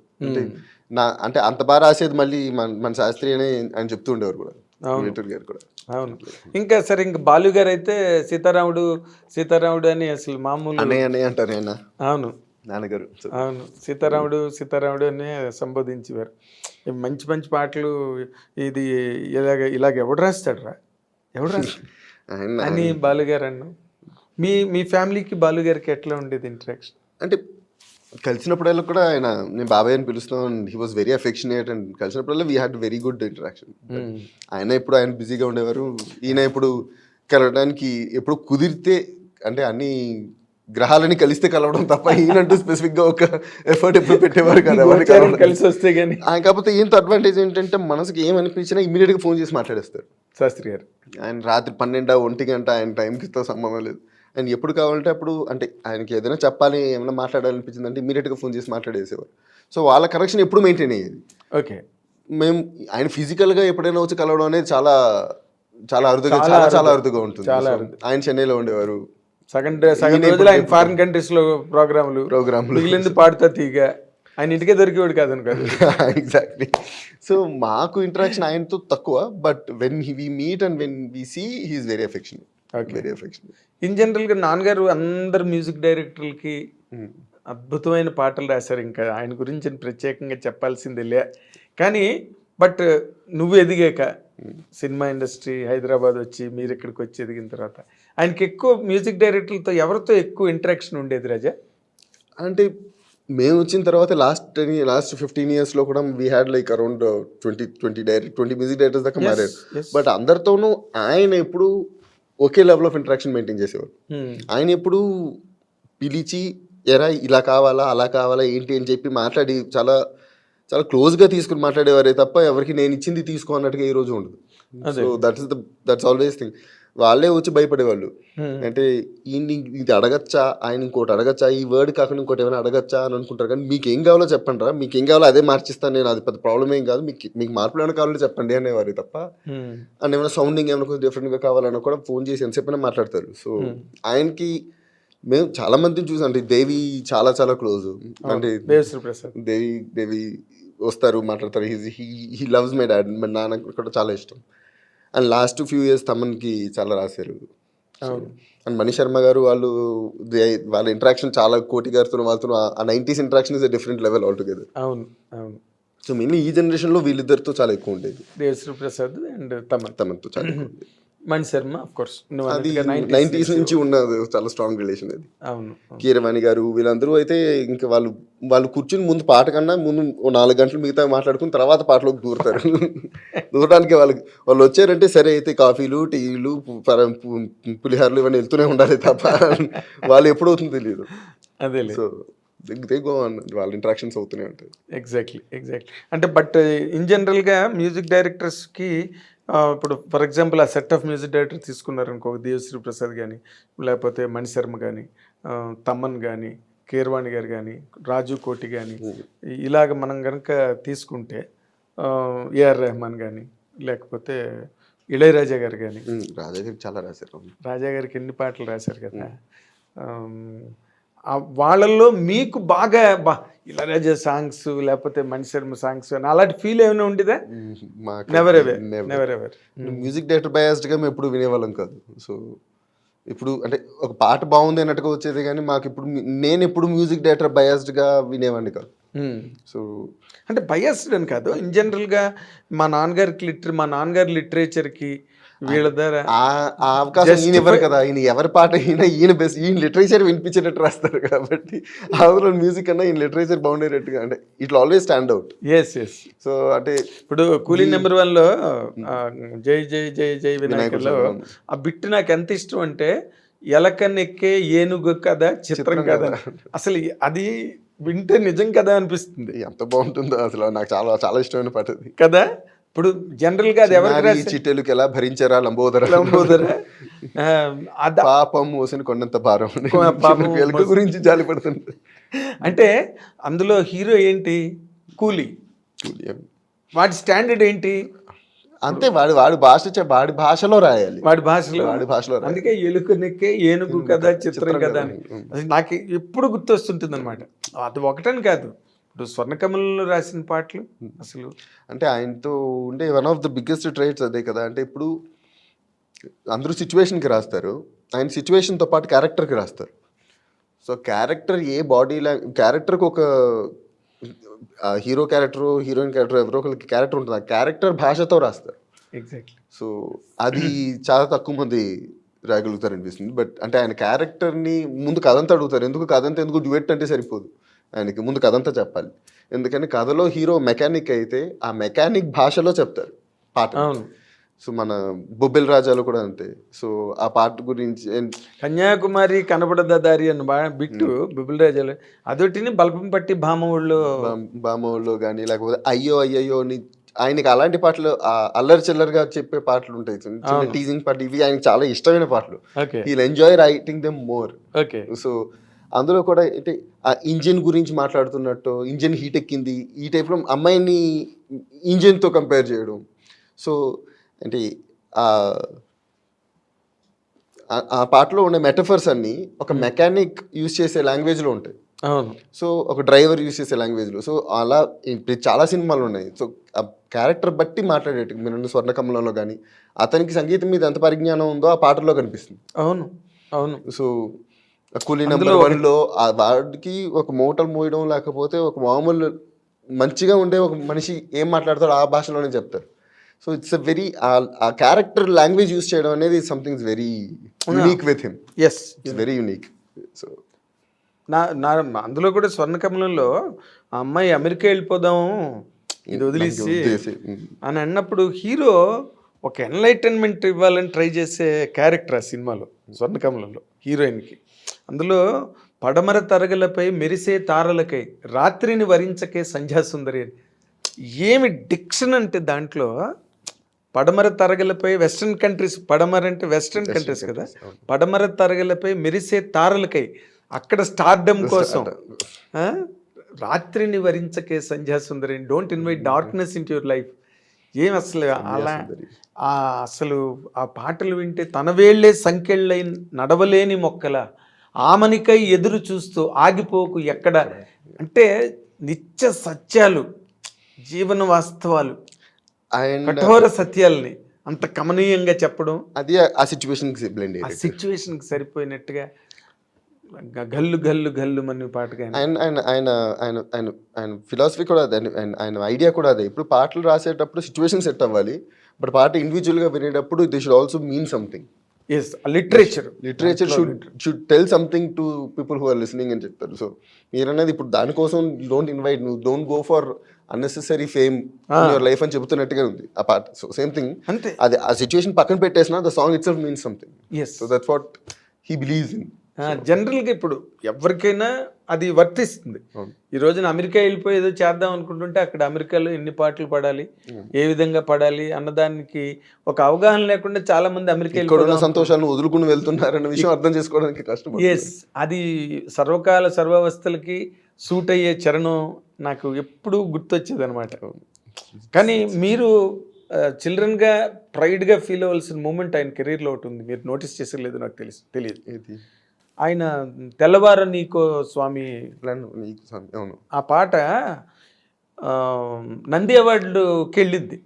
అంటే అంత బాగా రాసేది మళ్ళీ మన శాస్త్రి అని ఆయన చెప్తూ ఉండేవారు కూడా వేటూరు గారు కూడా. అవును. ఇంకా సరే, ఇంకా బాలు గారు అయితే సీతారాముడు అని అసలు మామూలు అనే అంటారు ఆయన. అవును నాన్నగారు. అవును, సీతారాముడు అని సంబోధించేవారు. మంచి మంచి పాటలు. ఇది ఇలాగ ఎవడు రాస్తాడు అని బాలుగారు అన్న. మీ ఫ్యామిలీకి బాలుగారికి ఎట్లా ఉండేది ఇంటరాక్షన్? అంటే కలిసినప్పుడల్లా కూడా నేను బాబాయ్ అని పిలుస్తాను. He was very affectionate and కలిసినప్పుడల్లా we had very good interaction. ఆయన బిజీగా ఉండేవారు, ఈయన ఇప్పుడు కలవడానికి ఎప్పుడు కుదిరితే, అంటే అన్ని గ్రహాలని కలిస్తే కలవడం తప్ప ఈయనంటూ స్పెసిఫిక్ గా ఒక ఎఫర్ట్ ఎప్పుడు పెట్టేవారు కదా కలిసి వస్తే కానీ. కాకపోతే ఏంత అడ్వాంటేజ్ ఏంటంటే మనసుకి ఏమనిపించినా ఇమీడియట్ గా ఫోన్ చేసి మాట్లాడేస్తారు శాస్త్రి గారు. ఆయన రాత్రి 12-1 ఆయన టైంకి సంబంధం లేదు. ఆయన ఎప్పుడు కావాలంటే అప్పుడు, అంటే ఆయనకి ఏదైనా చెప్పాలి, ఏమైనా మాట్లాడాలనిపించింది అంటే ఇమీడియట్గా ఫోన్ చేసి మాట్లాడేసేవారు. సో వాళ్ళ కనెక్షన్ ఎప్పుడు మెయింటైన్ అయ్యేది. ఓకే. మేము ఆయన ఫిజికల్గా ఎప్పుడైనా వచ్చి కలవడం అనేది చాలా అరుదుగా అరుదుగా ఉంటుంది. ఆయన చెన్నైలో ఉండేవారు. సగం రోజులు ఆయన ఫారిన్ కంట్రీస్ లో ప్రోగ్రాములు మిగిలింది పాడుతా తీగ. ఆయన ఇంటికే దొరికేవాడు కాదని కాదు. ఎగ్జాక్ట్లీ. సో మాకు ఇంటరాక్షన్ ఆయనతో తక్కువ, but when we meet and when we see he is very affectionate. In జనరల్గా నాన్నగారు అందరు మ్యూజిక్ డైరెక్టర్లకి అద్భుతమైన పాటలు రాశారు. ఇంకా ఆయన గురించి ప్రత్యేకంగా చెప్పాల్సిందిలే. కానీ బట్ నువ్వు ఎదిగాక సినిమా ఇండస్ట్రీ హైదరాబాద్ వచ్చి మీరు ఇక్కడికి వచ్చి ఎదిగిన తర్వాత ఆయనకి ఎక్కువ మ్యూజిక్ డైరెక్టర్లతో ఎవరితో ఎక్కువ ఇంటరాక్షన్ ఉండేది రాజా? అంటే మేము వచ్చిన తర్వాత లాస్ట్ 15 years లో కూడా we had like around 20 music directors దాకా మారారు. బట్ అందరితోనూ ఆయన ఎప్పుడు ఒకే లెవెల్ ఆఫ్ ఇంటరాక్షన్ మెయింటైన్ చేసేవారు. ఆయన ఎప్పుడు పిలిచి ఎరా ఇలా కావాలా అలా కావాలా ఏంటి అని చెప్పి మాట్లాడి చాలా చాలా క్లోజ్గా తీసుకుని మాట్లాడేవారే తప్ప ఎవరికి నేను ఇచ్చింది తీసుకో అన్నట్టుగా ఈ రోజు ఉండదు. So that's always thing. వాళ్ళే వచ్చి భయపడేవాళ్ళు. అంటే ఈయన్ని ఇది అడగచ్చా, ఆయన ఇంకోటి అడగచ్చా, ఈ వర్డ్ కాకుండా ఇంకోటి ఏమైనా అడగచ్చా అని అనుకుంటారు. కానీ మీకు ఏం కావాలో చెప్పండి రా, మీకు ఏం కావాలో అదే మార్చిస్తాను నేను, అది పెద్ద ప్రాబ్లం ఏం కాదు, మీకు మార్పులు ఏమైనా కావాలో చెప్పండి అనేవారు తప్ప. అండ్ ఏమైనా సౌండింగ్ ఏమైనా కొంచెం డిఫరెంట్గా కావాలన్నా కూడా ఫోన్ చేసి ఎంతసేపు మాట్లాడతారు. సో ఆయనకి మేము చాలా మందిని చూసాం. అంటే దేవి చాలా చాలా క్లోజ్. అంటే దేవి వస్తారు, మాట్లాడతారు. He loves my dad. మా నాన్నకు కూడా చాలా ఇష్టం. అండ్ లాస్ట్ ఫ్యూ ఇయర్స్ తమన్కి చాలా రాశారు. అండ్ మణి శర్మ గారు వాళ్ళ ఇంటరాక్షన్ చాలా కోటి గారితో వాళ్ళతో ఆ 90s interaction is different level all together. అవును అవును. సో మెయిన్లీ ఈ జనరేషన్లో వీళ్ళిద్దరితో చాలా ఎక్కువ ఉండేది. దేవశ్రీ ప్రసాద్ అండ్ తమన్తో చాలా ఎక్కువ ఉండేది. మణి శర్మ ఆఫ్ కోర్స్ అది 90s నుంచి ఉన్నది చాలా స్ట్రాంగ్ రిలేషన్ అది. అవును. కీరవాణి గారు వీళ్ళందరూ అయితే ఇంకా వాళ్ళు కూర్చుని ముందు పాట కన్నా ముందు 4 గంటలు మిగతా మాట్లాడుకుని తర్వాత పాటలోకి దూరుతారు. దూరడానికి వాళ్ళు వచ్చారంటే సరే అయితే కాఫీలు టీలు పులిహార్లు ఇవన్నీ వెళ్తూనే ఉండాలి తప్ప వాళ్ళు ఎప్పుడవుతుందో తెలియదు. అదే. సో వాళ్ళ ఇంటరాక్షన్స్ అవుతూనే ఉంటాయి. ఎగ్జాక్ట్లీ. అంటే బట్ ఇన్ జనరల్గా మ్యూజిక్ డైరెక్టర్స్కి ఇప్పుడు ఫర్ ఎగ్జాంపుల్ ఆ సెట్ ఆఫ్ మ్యూజిక్ డైరెక్టర్ తీసుకున్నారనుకో, దేవశ్రీ ప్రసాద్ కానీ, లేకపోతే మణి శర్మ కానీ, తమన్ కానీ, కీరవాణి గారు కానీ, రాజు కోటి కానీ, ఇలాగ మనం కనుక తీసుకుంటే ఏఆర్ రెహమాన్ కానీ, లేకపోతే ఇళయరాజా గారు కానీ. రాజా గారికి చాలా రాశారు. రాజా గారికి ఎన్ని పాటలు రాశారు కదా. వాళ్ళల్లో మీకు బాగా ఇళయరాజా సాంగ్స్ లేకపోతే మణి శర్మ సాంగ్స్ అని అలాంటి ఫీల్ ఏమైనా ఉండేదా? Never ever. మ్యూజిక్ డైరెక్టర్ బయాస్డ్గా మేము ఎప్పుడు వినేవాళ్ళం కాదు. సో ఇప్పుడు అంటే ఒక పాట బాగుంది అన్నట్టుగా వచ్చేది, కానీ నేను ఎప్పుడు మ్యూజిక్ డైరెక్టర్ బయాస్డ్గా వినేవాడిని కాదు. సో అంటే బయాస్డ్ అని కాదు, ఇన్ జనరల్గా మా నాన్నగారి లిటరేచర్కి వీళ్ళ ద్వారా ఆ అవకాశం ఈయన ఇవ్వరు కదా. ఎవరి పాట ఈయన బెస్ట్, ఈయన లిటరేచర్ వినిపించేటట్టు రాస్తారు కాబట్టి అందులో మ్యూజిక్ అన్నా ఈయన లిటరేచర్ బాగుండేటట్టుగా అంటే it always stand out. So అంటే ఇప్పుడు కూలీ నెంబర్ 1లో జై జై జై జై వినాయకుల్లో ఆ బిట్ నాకు ఎంత ఇష్టం అంటే, ఎలకనెక్కే ఏనుగు కదా చిత్రం కదా, అసలు అది వింటే నిజం కదా అనిపిస్తుంది. ఎంత బాగుంటుందో అసలు, నాకు చాలా చాలా ఇష్టమైన పాట అది కదా. ఇప్పుడు జనరల్ గా చిట్టెలుకి ఎలా భరించారా లంబోదర పాపం మోసిన కొండంత భారం ఎలుక గురించి జాలి పడుతుంది. అంటే అందులో హీరో ఏంటి, కూలీ, వాడి స్టాండర్డ్ ఏంటి అంతే, వాడి భాషలో రాయాలి, వాడి భాషలో. అందుకే ఎలుక నెక్కే ఏనుగు కదా చిత్రం కదా అని నాకు ఎప్పుడు గుర్తొస్తుంటుంది అనమాట. అది ఒకటని కాదు, ఇప్పుడు స్వర్ణకమలంలో రాసిన పాటలు అసలు అంటే ఆయనతో ఉండే one of the biggest traits అదే కదా. అంటే ఇప్పుడు అందరూ సిచ్యువేషన్కి రాస్తారు, ఆయన సిచ్యువేషన్తో పాటు క్యారెక్టర్కి రాస్తారు. సో క్యారెక్టర్ ఏ బాడీ క్యారెక్టర్కి ఒక హీరో క్యారెక్టర్ హీరోయిన్ క్యారెక్టర్ ఎవరో ఒకరికి క్యారెక్టర్ ఉంటుంది, ఆ క్యారెక్టర్ భాషతో రాస్తారు. ఎగ్జాక్ట్లీ. సో అది చాలా తక్కువ మంది రాయగలుగుతారు అనిపిస్తుంది. బట్ అంటే ఆయన క్యారెక్టర్ని ముందు కథంతా అడుగుతారు. ఎందుకు డ్యూయెట్ అంటే సరిపోదు, ఆయనకి ముందు కథంతా చెప్పాలి. ఎందుకని కథలో హీరో మెకానిక్ అయితే ఆ మెకానిక్ భాషలో చెప్తారు పాట. సో మన బొబ్బిల్ రాజాలో కూడా అంతే. సో ఆ పాట గురించి కన్యాకుమారి కనబడదా దారి అని బిట్టు బొబ్బిల్ రాజాలో అదొటిని బల్పం పట్టి బామవుల్లో కానీ, లేకపోతే అయ్యో అని ఆయనకి అలాంటి పాటలు అల్లరి చిల్లరగా చెప్పే పాటలు ఉంటాయి, చిన్న టీజింగ్ పాటలు, ఇవి ఆయనకి చాలా ఇష్టమైన పాటలు. He'll enjoy writing them more. So అందులో కూడా అంటే ఆ ఇంజిన్ గురించి మాట్లాడుతున్నట్టు, ఇంజిన్ హీట్ ఎక్కింది ఈ టైప్లో అమ్మాయిని ఇంజిన్తో కంపేర్ చేయడం. సో అంటే ఆ పాటలో ఉండే మెటఫర్స్ అన్నీ ఒక మెకానిక్ యూజ్ చేసే లాంగ్వేజ్లో ఉంటాయి. సో ఒక డ్రైవర్ యూజ్ చేసే లాంగ్వేజ్లో. సో అలా చాలా సినిమాలు ఉన్నాయి. సో ఆ క్యారెక్టర్ బట్టి మాట్లాడేట్టు మీరు స్వర్ణకమలంలో కానీ అతనికి సంగీతం మీద ఎంత పరిజ్ఞానం ఉందో ఆ పాటలో కనిపిస్తుంది. అవును. సో కూలీ నెంబర్ 1లో వాడికి ఒక మోటల్ మోయడం, లేకపోతే ఒక మామూలు మంచిగా ఉండే ఒక మనిషి ఏం మాట్లాడతాడో ఆ భాషలోనే చెప్తారు. సో ఇట్స్ అ వెరీ ఆ క్యారెక్టర్ లాంగ్వేజ్ యూజ్ చేయడం అనేది something is very unique with him. Yes, it's very unique. So అందులో కూడా స్వర్ణకమలంలో ఆ అమ్మాయి అమెరికా వెళ్ళిపోదాము ఇది వదిలేసి అని అన్నప్పుడు హీరో ఒక ఎన్లైటన్మెంట్ ఇవ్వాలని ట్రై చేసే క్యారెక్టర్ ఆ సినిమాలో స్వర్ణకమలంలో హీరోయిన్కి. అందులో పడమర తరగలపై మెరిసే తారలకై రాత్రిని వరించకే సంధ్యాసుందరి అని ఏమి డిక్షన్ అంటే దాంట్లో పడమర తరగలపై వెస్ట్రన్ కంట్రీస్, పడమర అంటే వెస్ట్రన్ కంట్రీస్ కదా, పడమర తరగలపై మెరిసే తారలకై అక్కడ స్టార్డమ్ కోసం రాత్రిని వరించకే సంధ్యా సుందరి, don't invite darkness in your life. ఏం అసలు అలా అసలు ఆ పాటలు వింటే తన వేళ్లే సంకెళ్ళై నడవలేని మొక్కల ఆమనికై ఎదురు చూస్తూ ఆగిపోకు ఎక్కడ, అంటే నిత్య సత్యాలు, జీవన వాస్తవాలు, కఠోర సత్యాలని అంత కమనీయంగా చెప్పడం, అది ఆ సిచ్యువేషన్కి బ్లెండ్ ఆ సిచ్యువేషన్కి సరిపోయినట్టుగా గల్లు గల్లు గల్లు మన పాటగా. ఆయన ఫిలాసఫీ కూడా అదే, ఆయన ఐడియా కూడా అదే. ఇప్పుడు పాటలు రాసేటప్పుడు సిచ్యువేషన్ సెట్ అవ్వాలి, బట్ పాట ఇండివిజువల్గా వినేటప్పుడు they should also mean something. Yes, literature should tell something to people who are listening అని చెప్తారు. సో మీరన్నది ఇప్పుడు దానికోసం డోంట్ ఇన్వైట్, నువ్వు don't go for unnecessary fame in your life అని చెబుతున్నట్టుగా ఉంది ఆ పాట. సో సేమ్ థింగ్, అంతే. అది ఆ సిచ్యువేషన్ పక్కన పెట్టేసిన the song itself means something. Yes, so that's what he believes in. జనరల్గా ఇప్పుడు ఎవరికైనా అది వర్తిస్తుంది. ఈ రోజున అమెరికా వెళ్ళిపోయి ఏదో చేద్దాం అనుకుంటుంటే అక్కడ అమెరికాలో ఎన్ని పాటలు పడాలి, ఏ విధంగా పడాలి అన్నదానికి ఒక అవగాహన లేకుండా చాలా మంది అమెరికా వెళ్ళిపోయిన సంతోషాలను వదులుకుని వెళ్తున్నారన్న విషయం అర్థం చేసుకోవడానికి కష్టం. ఎస్, అది సర్వకాల సర్వావస్థలకి సూట్ అయ్యే చరణం నాకు ఎప్పుడూ గుర్తొచ్చేది అనమాట. కానీ మీరు చిల్డ్రన్గా ప్రైడ్గా ఫీల్ అవ్వాల్సిన మూమెంట్ ఆయన కెరీర్లో ఒకటి ఉంది, మీరు నోటీస్ చేసలేదు, నాకు తెలియదు. ఆయన తెల్లవారు నీకో స్వామి, ఆ పాట నంది అవార్డుకి వెళ్ళింది.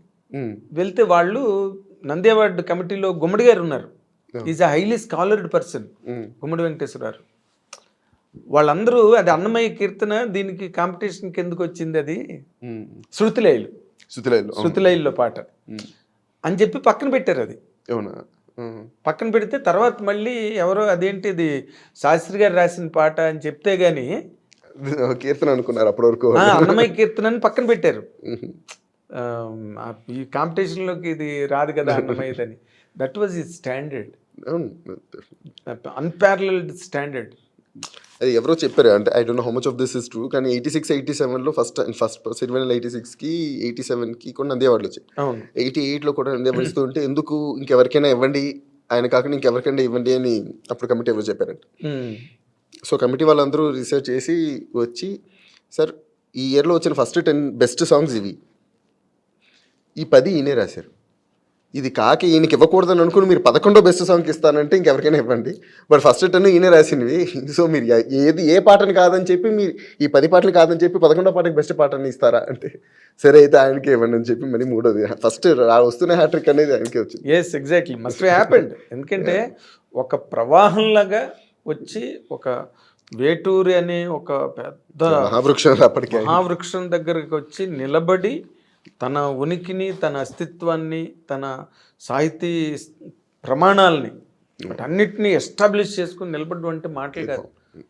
వెళ్తే వాళ్ళు నంది అవార్డు కమిటీలో గుమ్మడి గారు ఉన్నారు. ఈజ్ అ హైలీ స్కాలర్డ్ పర్సన్, గుమ్మడి వెంకటేశ్వరరావు. వాళ్ళందరూ అది అన్నమయ్య కీర్తన, దీనికి కాంపిటీషన్కి ఎందుకు వచ్చింది, అది శృతిలైల్లో పాట అని చెప్పి పక్కన పెట్టారు. అది పక్కన పెడితే తర్వాత మళ్ళీ ఎవరో అదేంటి ఇది శాస్త్రి గారు రాసిన పాట అని చెప్తే గానీ కీర్తన అనుకున్నారు అప్పటి వరకు, అన్నమయ్య కీర్తన అని పక్కన పెట్టారు. ఈ కాంపిటీషన్లోకి ఇది రాదు కదా అన్నమయ్యదని. దట్ వాజ్ ఈ స్టాండర్డ్, అన్పారలల్డ్ స్టాండర్డ్. అది ఎవరో చెప్పారు, అంటే I don't know how much of this is true, కానీ 86-87లో ఫస్ట్ సిరివెన్నెల 86కి 87కి కూడా నంది అవార్డులు వచ్చాయి. 88లో కూడా నంది అవార్డు ఇస్తూ ఉంటే ఎందుకు ఇంకెవరికైనా ఇవ్వండి, ఆయన కాకుండా ఇంకెవరికైనా ఇవ్వండి అని అప్పుడు కమిటీ ఎవరు చెప్పారంట. సో కమిటీ వాళ్ళందరూ రీసెర్చ్ చేసి వచ్చి, సార్ ఈ ఇయర్లో వచ్చిన ఫస్ట్ 10 బెస్ట్ సాంగ్స్ ఇవి, ఈ 10 ఈయనే రాశారు, ఇది కాకి ఈయనకి ఇవ్వకూడదని అనుకుని మీరు 11వ బెస్ట్ సాంగ్కి ఇస్తానంటే ఇంకెవరికైనా ఇవ్వండి, బట్ ఫస్ట్ 10 ఈయనే రాసినవి. సో మీరు ఏ పాటని కాదని చెప్పి, మీరు ఈ 10 పాటలు కాదని చెప్పి 11వ పాటకి బెస్ట్ పాటని ఇస్తారా అంటే, సరే అయితే ఆయనకే ఇవ్వండి అని చెప్పి మరి 3వది ఫస్ట్ వస్తున్న హ్యాట్రిక్ అనేది ఆయనకే వచ్చింది. Yes, exactly, must happened. ఎందుకంటే ఒక ప్రవాహంలాగా వచ్చి ఒక వేటూరి అనే ఒక పెద్ద మహావృక్షం దగ్గరికి వచ్చి నిలబడి తన ఉనికిని, తన అస్తిత్వాన్ని, తన సాహితీ ప్రమాణాలని అన్నిటినీ ఎస్టాబ్లిష్ చేసుకుని నిలబడ్డం అంటే మాటలు కాదు.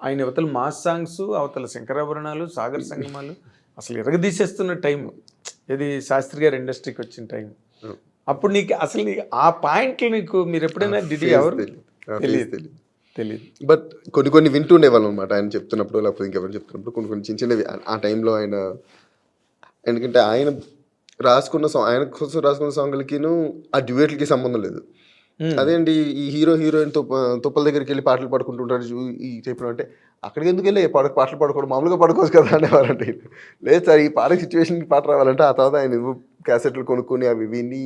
ఆయన అవతల మాస్ సాంగ్స్, అవతల శంకరాభరణాలు, సాగర్ సంగమాలు అసలు ఎరగదీసేస్తున్న టైం ఇది శాస్త్రి గారు ఇండస్ట్రీకి వచ్చిన టైం. అప్పుడు నీకు అసలు ఆ పాయింట్లు నీకు మీరు ఎప్పుడైనా ఎవరు తెలియదు. బట్ కొన్ని వింటుండేవాళ్ళం అనమాట ఆయన చెప్తున్నప్పుడు, లేకపోతే ఇంకెవరు చెప్తున్నప్పుడు కొన్ని చిన్నవి ఆ టైంలో ఆయన. ఎందుకంటే ఆయన ఆయన కోసం రాసుకున్న సాంగ్లకిను ఆ డ్యూయెట్లకి సంబంధం లేదు. అదేంటి ఈ హీరోయిన్ తుప్పల దగ్గరికి వెళ్ళి పాటలు పాడుకుంటుంటారు ఈ టైప్లో, అంటే అక్కడికి ఎందుకు వెళ్ళి పాటలు పాడుకోవడం, మామూలుగా పాడుకోవచ్చు కదా అనేవారంటే. లేదు సార్, ఈ పాట సిచ్యువేషన్కి పాట రావాలంటే ఆ తర్వాత ఆయన క్యాసెట్లు కొనుక్కొని అవి విని,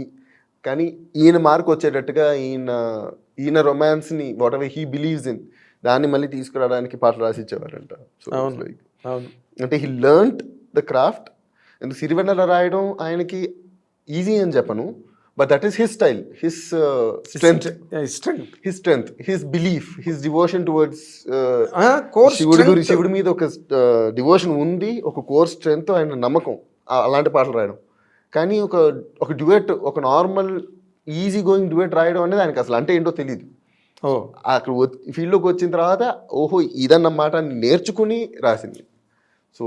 కానీ ఈయన మార్క్ వచ్చేటట్టుగా ఈయన రొమాన్స్ని whatever he believes in దాన్ని మళ్ళీ తీసుకురావడానికి పాటలు రాసి ఇచ్చేవారంట. సో అంటే హీ లెర్న్డ్ ద క్రాఫ్ట్. ఎందుకు సిరివెన్నెల రాయడం ఆయనకి ఈజీ అని చెప్పను, but that is his style, his strength, his belief, his devotion towards శివుడి మీద ఒక డివోషన్ ఉంది, ఒక కోర్ స్ట్రెంగ్త్, ఆయన నమ్మకం, అలాంటి పాటలు రాయడం. కానీ ఒక డ్యూయెట్, ఒక నార్మల్ ఈజీ గోయింగ్ డ్యూయెట్ రాయడం అనేది ఆయనకి అసలు అంటే ఏంటో తెలియదు. అక్కడ ఫీల్డ్లోకి వచ్చిన తర్వాత ఓహో ఇదన్నమాట నేర్చుకుని రాసింది. So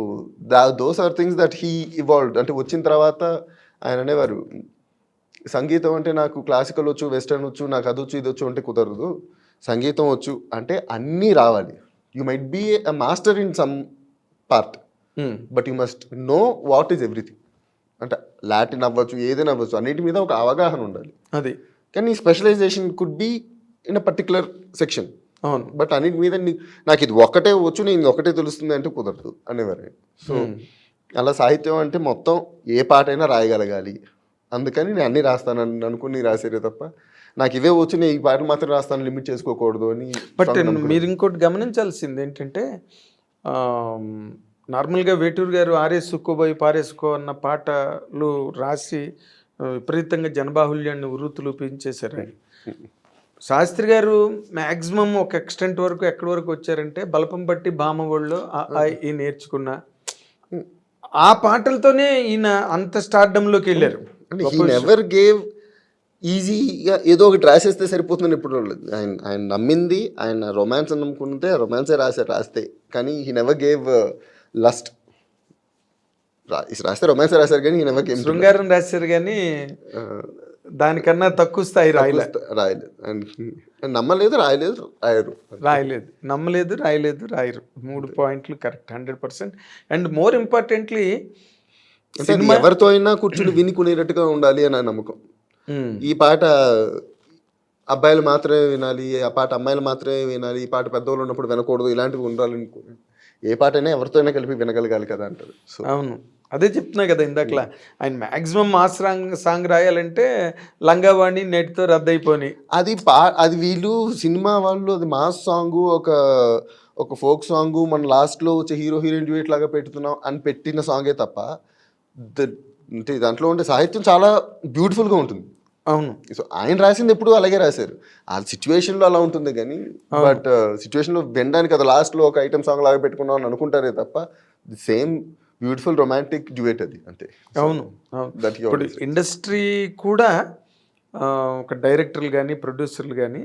those are things that he evolved. అంటే వచ్చిన తర్వాత ఆయన అనేవారు, సంగీతం అంటే నాకు క్లాసికల్ వచ్చు, వెస్టర్న్ వచ్చు, నాకు అది వచ్చు ఇది వచ్చు అంటే కుదరదు, సంగీతం వచ్చు అంటే అన్నీ రావాలి. You might be a master in some part, but you must know what is everything. అంటే లాటిన్ అవ్వచ్చు, ఏదైనా అవ్వచ్చు, అన్నిటి మీద ఒక అవగాహన ఉండాలి. అది కానీ specialization could be in a particular section. అవును. బట్ అన్నిటి మీద నాకు ఇది ఒక్కటే వచ్చు, నేను ఒకటే తెలుస్తుంది అంటే కుదరదు అనేవారు. సో అలా సాహిత్యం అంటే మొత్తం ఏ పాట అయినా రాయగలగాలి, అందుకని నేను అన్నీ రాస్తానని అనుకుని రాసేదే తప్ప నాకు ఇవే వచ్చు నేను ఈ పాటలు మాత్రం రాస్తాను లిమిట్ చేసుకోకూడదు అని. బట్ మీరు ఇంకోటి గమనించాల్సింది ఏంటంటే నార్మల్గా వేటూరు గారు ఆరేసుకోబోయి పారేసుకో అన్న పాటలు రాసి విపరీతంగా జనబాహుల్యాన్ని ఉరుతులు పెంచేశారు ఆయన. శాస్త్రి గారు మ్యాక్సిమం ఒక ఎక్స్టెంట్ వరకు ఎక్కడి వరకు వచ్చారంటే బలపం బట్టి బామ ఒళ్ళో ఈ నేర్చుకున్న ఆ పాటలతోనే ఈయన అంత స్టార్డంలోకి వెళ్ళారు. నెవర్ గేవ్ ఈజీగా ఏదో ఒకటి రాసేస్తే సరిపోతుంది ఎప్పుడు ఆయన నమ్మింది, ఆయన రొమాన్స్ అని నమ్ముకుంటే రొమాన్సే రాస్తే, కానీ హీ నెవర్ గేవ్ లస్ట్. రాస్తే రొమాన్సే రాశారు కానీ హీ నెవర్ గేవ్ శృంగారం రాశారు కానీ దానికన్నా తక్కువ స్థాయి రాయలేదు. నమ్మలేదు, రాయలేదు, నమ్మలేదు, రాయలేదు, రాయరు. 3 పాయింట్లు కరెక్ట్ 100%. అండ్ మోర్ ఇంపార్టెంట్లీ ఎవరితో అయినా కూర్చుని వినుకునేటట్టుగా ఉండాలి అని నమ్మకం. ఈ పాట అబ్బాయిలు మాత్రమే వినాలి, ఆ పాట అమ్మాయిలు మాత్రమే వినాలి, ఈ పాట పెద్దవాళ్ళు ఉన్నప్పుడు వినకూడదు, ఇలాంటివి ఉండాలనుకో. ఏ పాట అయినా ఎవరితో అయినా కలిపి వినగలగాలి కదా అంటారు. సో అవును, అదే చెప్తున్నా కదా ఇందాకలా. ఆయన మ్యాక్సిమం మాస్ సాంగ్ రాయాలంటే లంగావాణి నెట్తో రద్దయిపోయి అది వీళ్ళు సినిమా వాళ్ళు అది మాస్ సాంగ్, ఒక ఫోక్ సాంగ్, మన లాస్ట్లో వచ్చే హీరో హీరోయిన్ డ్యూయట్ లాగా పెడుతున్నాం అని పెట్టిన సాంగే తప్ప అంటే దాంట్లో ఉండే సాహిత్యం చాలా బ్యూటిఫుల్గా ఉంటుంది. అవును. సో ఆయన రాసింది ఎప్పుడు అలాగే రాశారు, ఆ సిచ్యువేషన్లో అలా ఉంటుంది కానీ, బట్ సిచ్యువేషన్లో వినడానికి అది లాస్ట్లో ఒక ఐటమ్ సాంగ్ లాగా పెట్టుకున్నాం అని అనుకుంటారే తప్ప the same beautiful romantic duet అది అంతే. అవును. ఇప్పుడు ఇండస్ట్రీ కూడా ఒక డైరెక్టర్లు కానీ ప్రొడ్యూసర్లు కానీ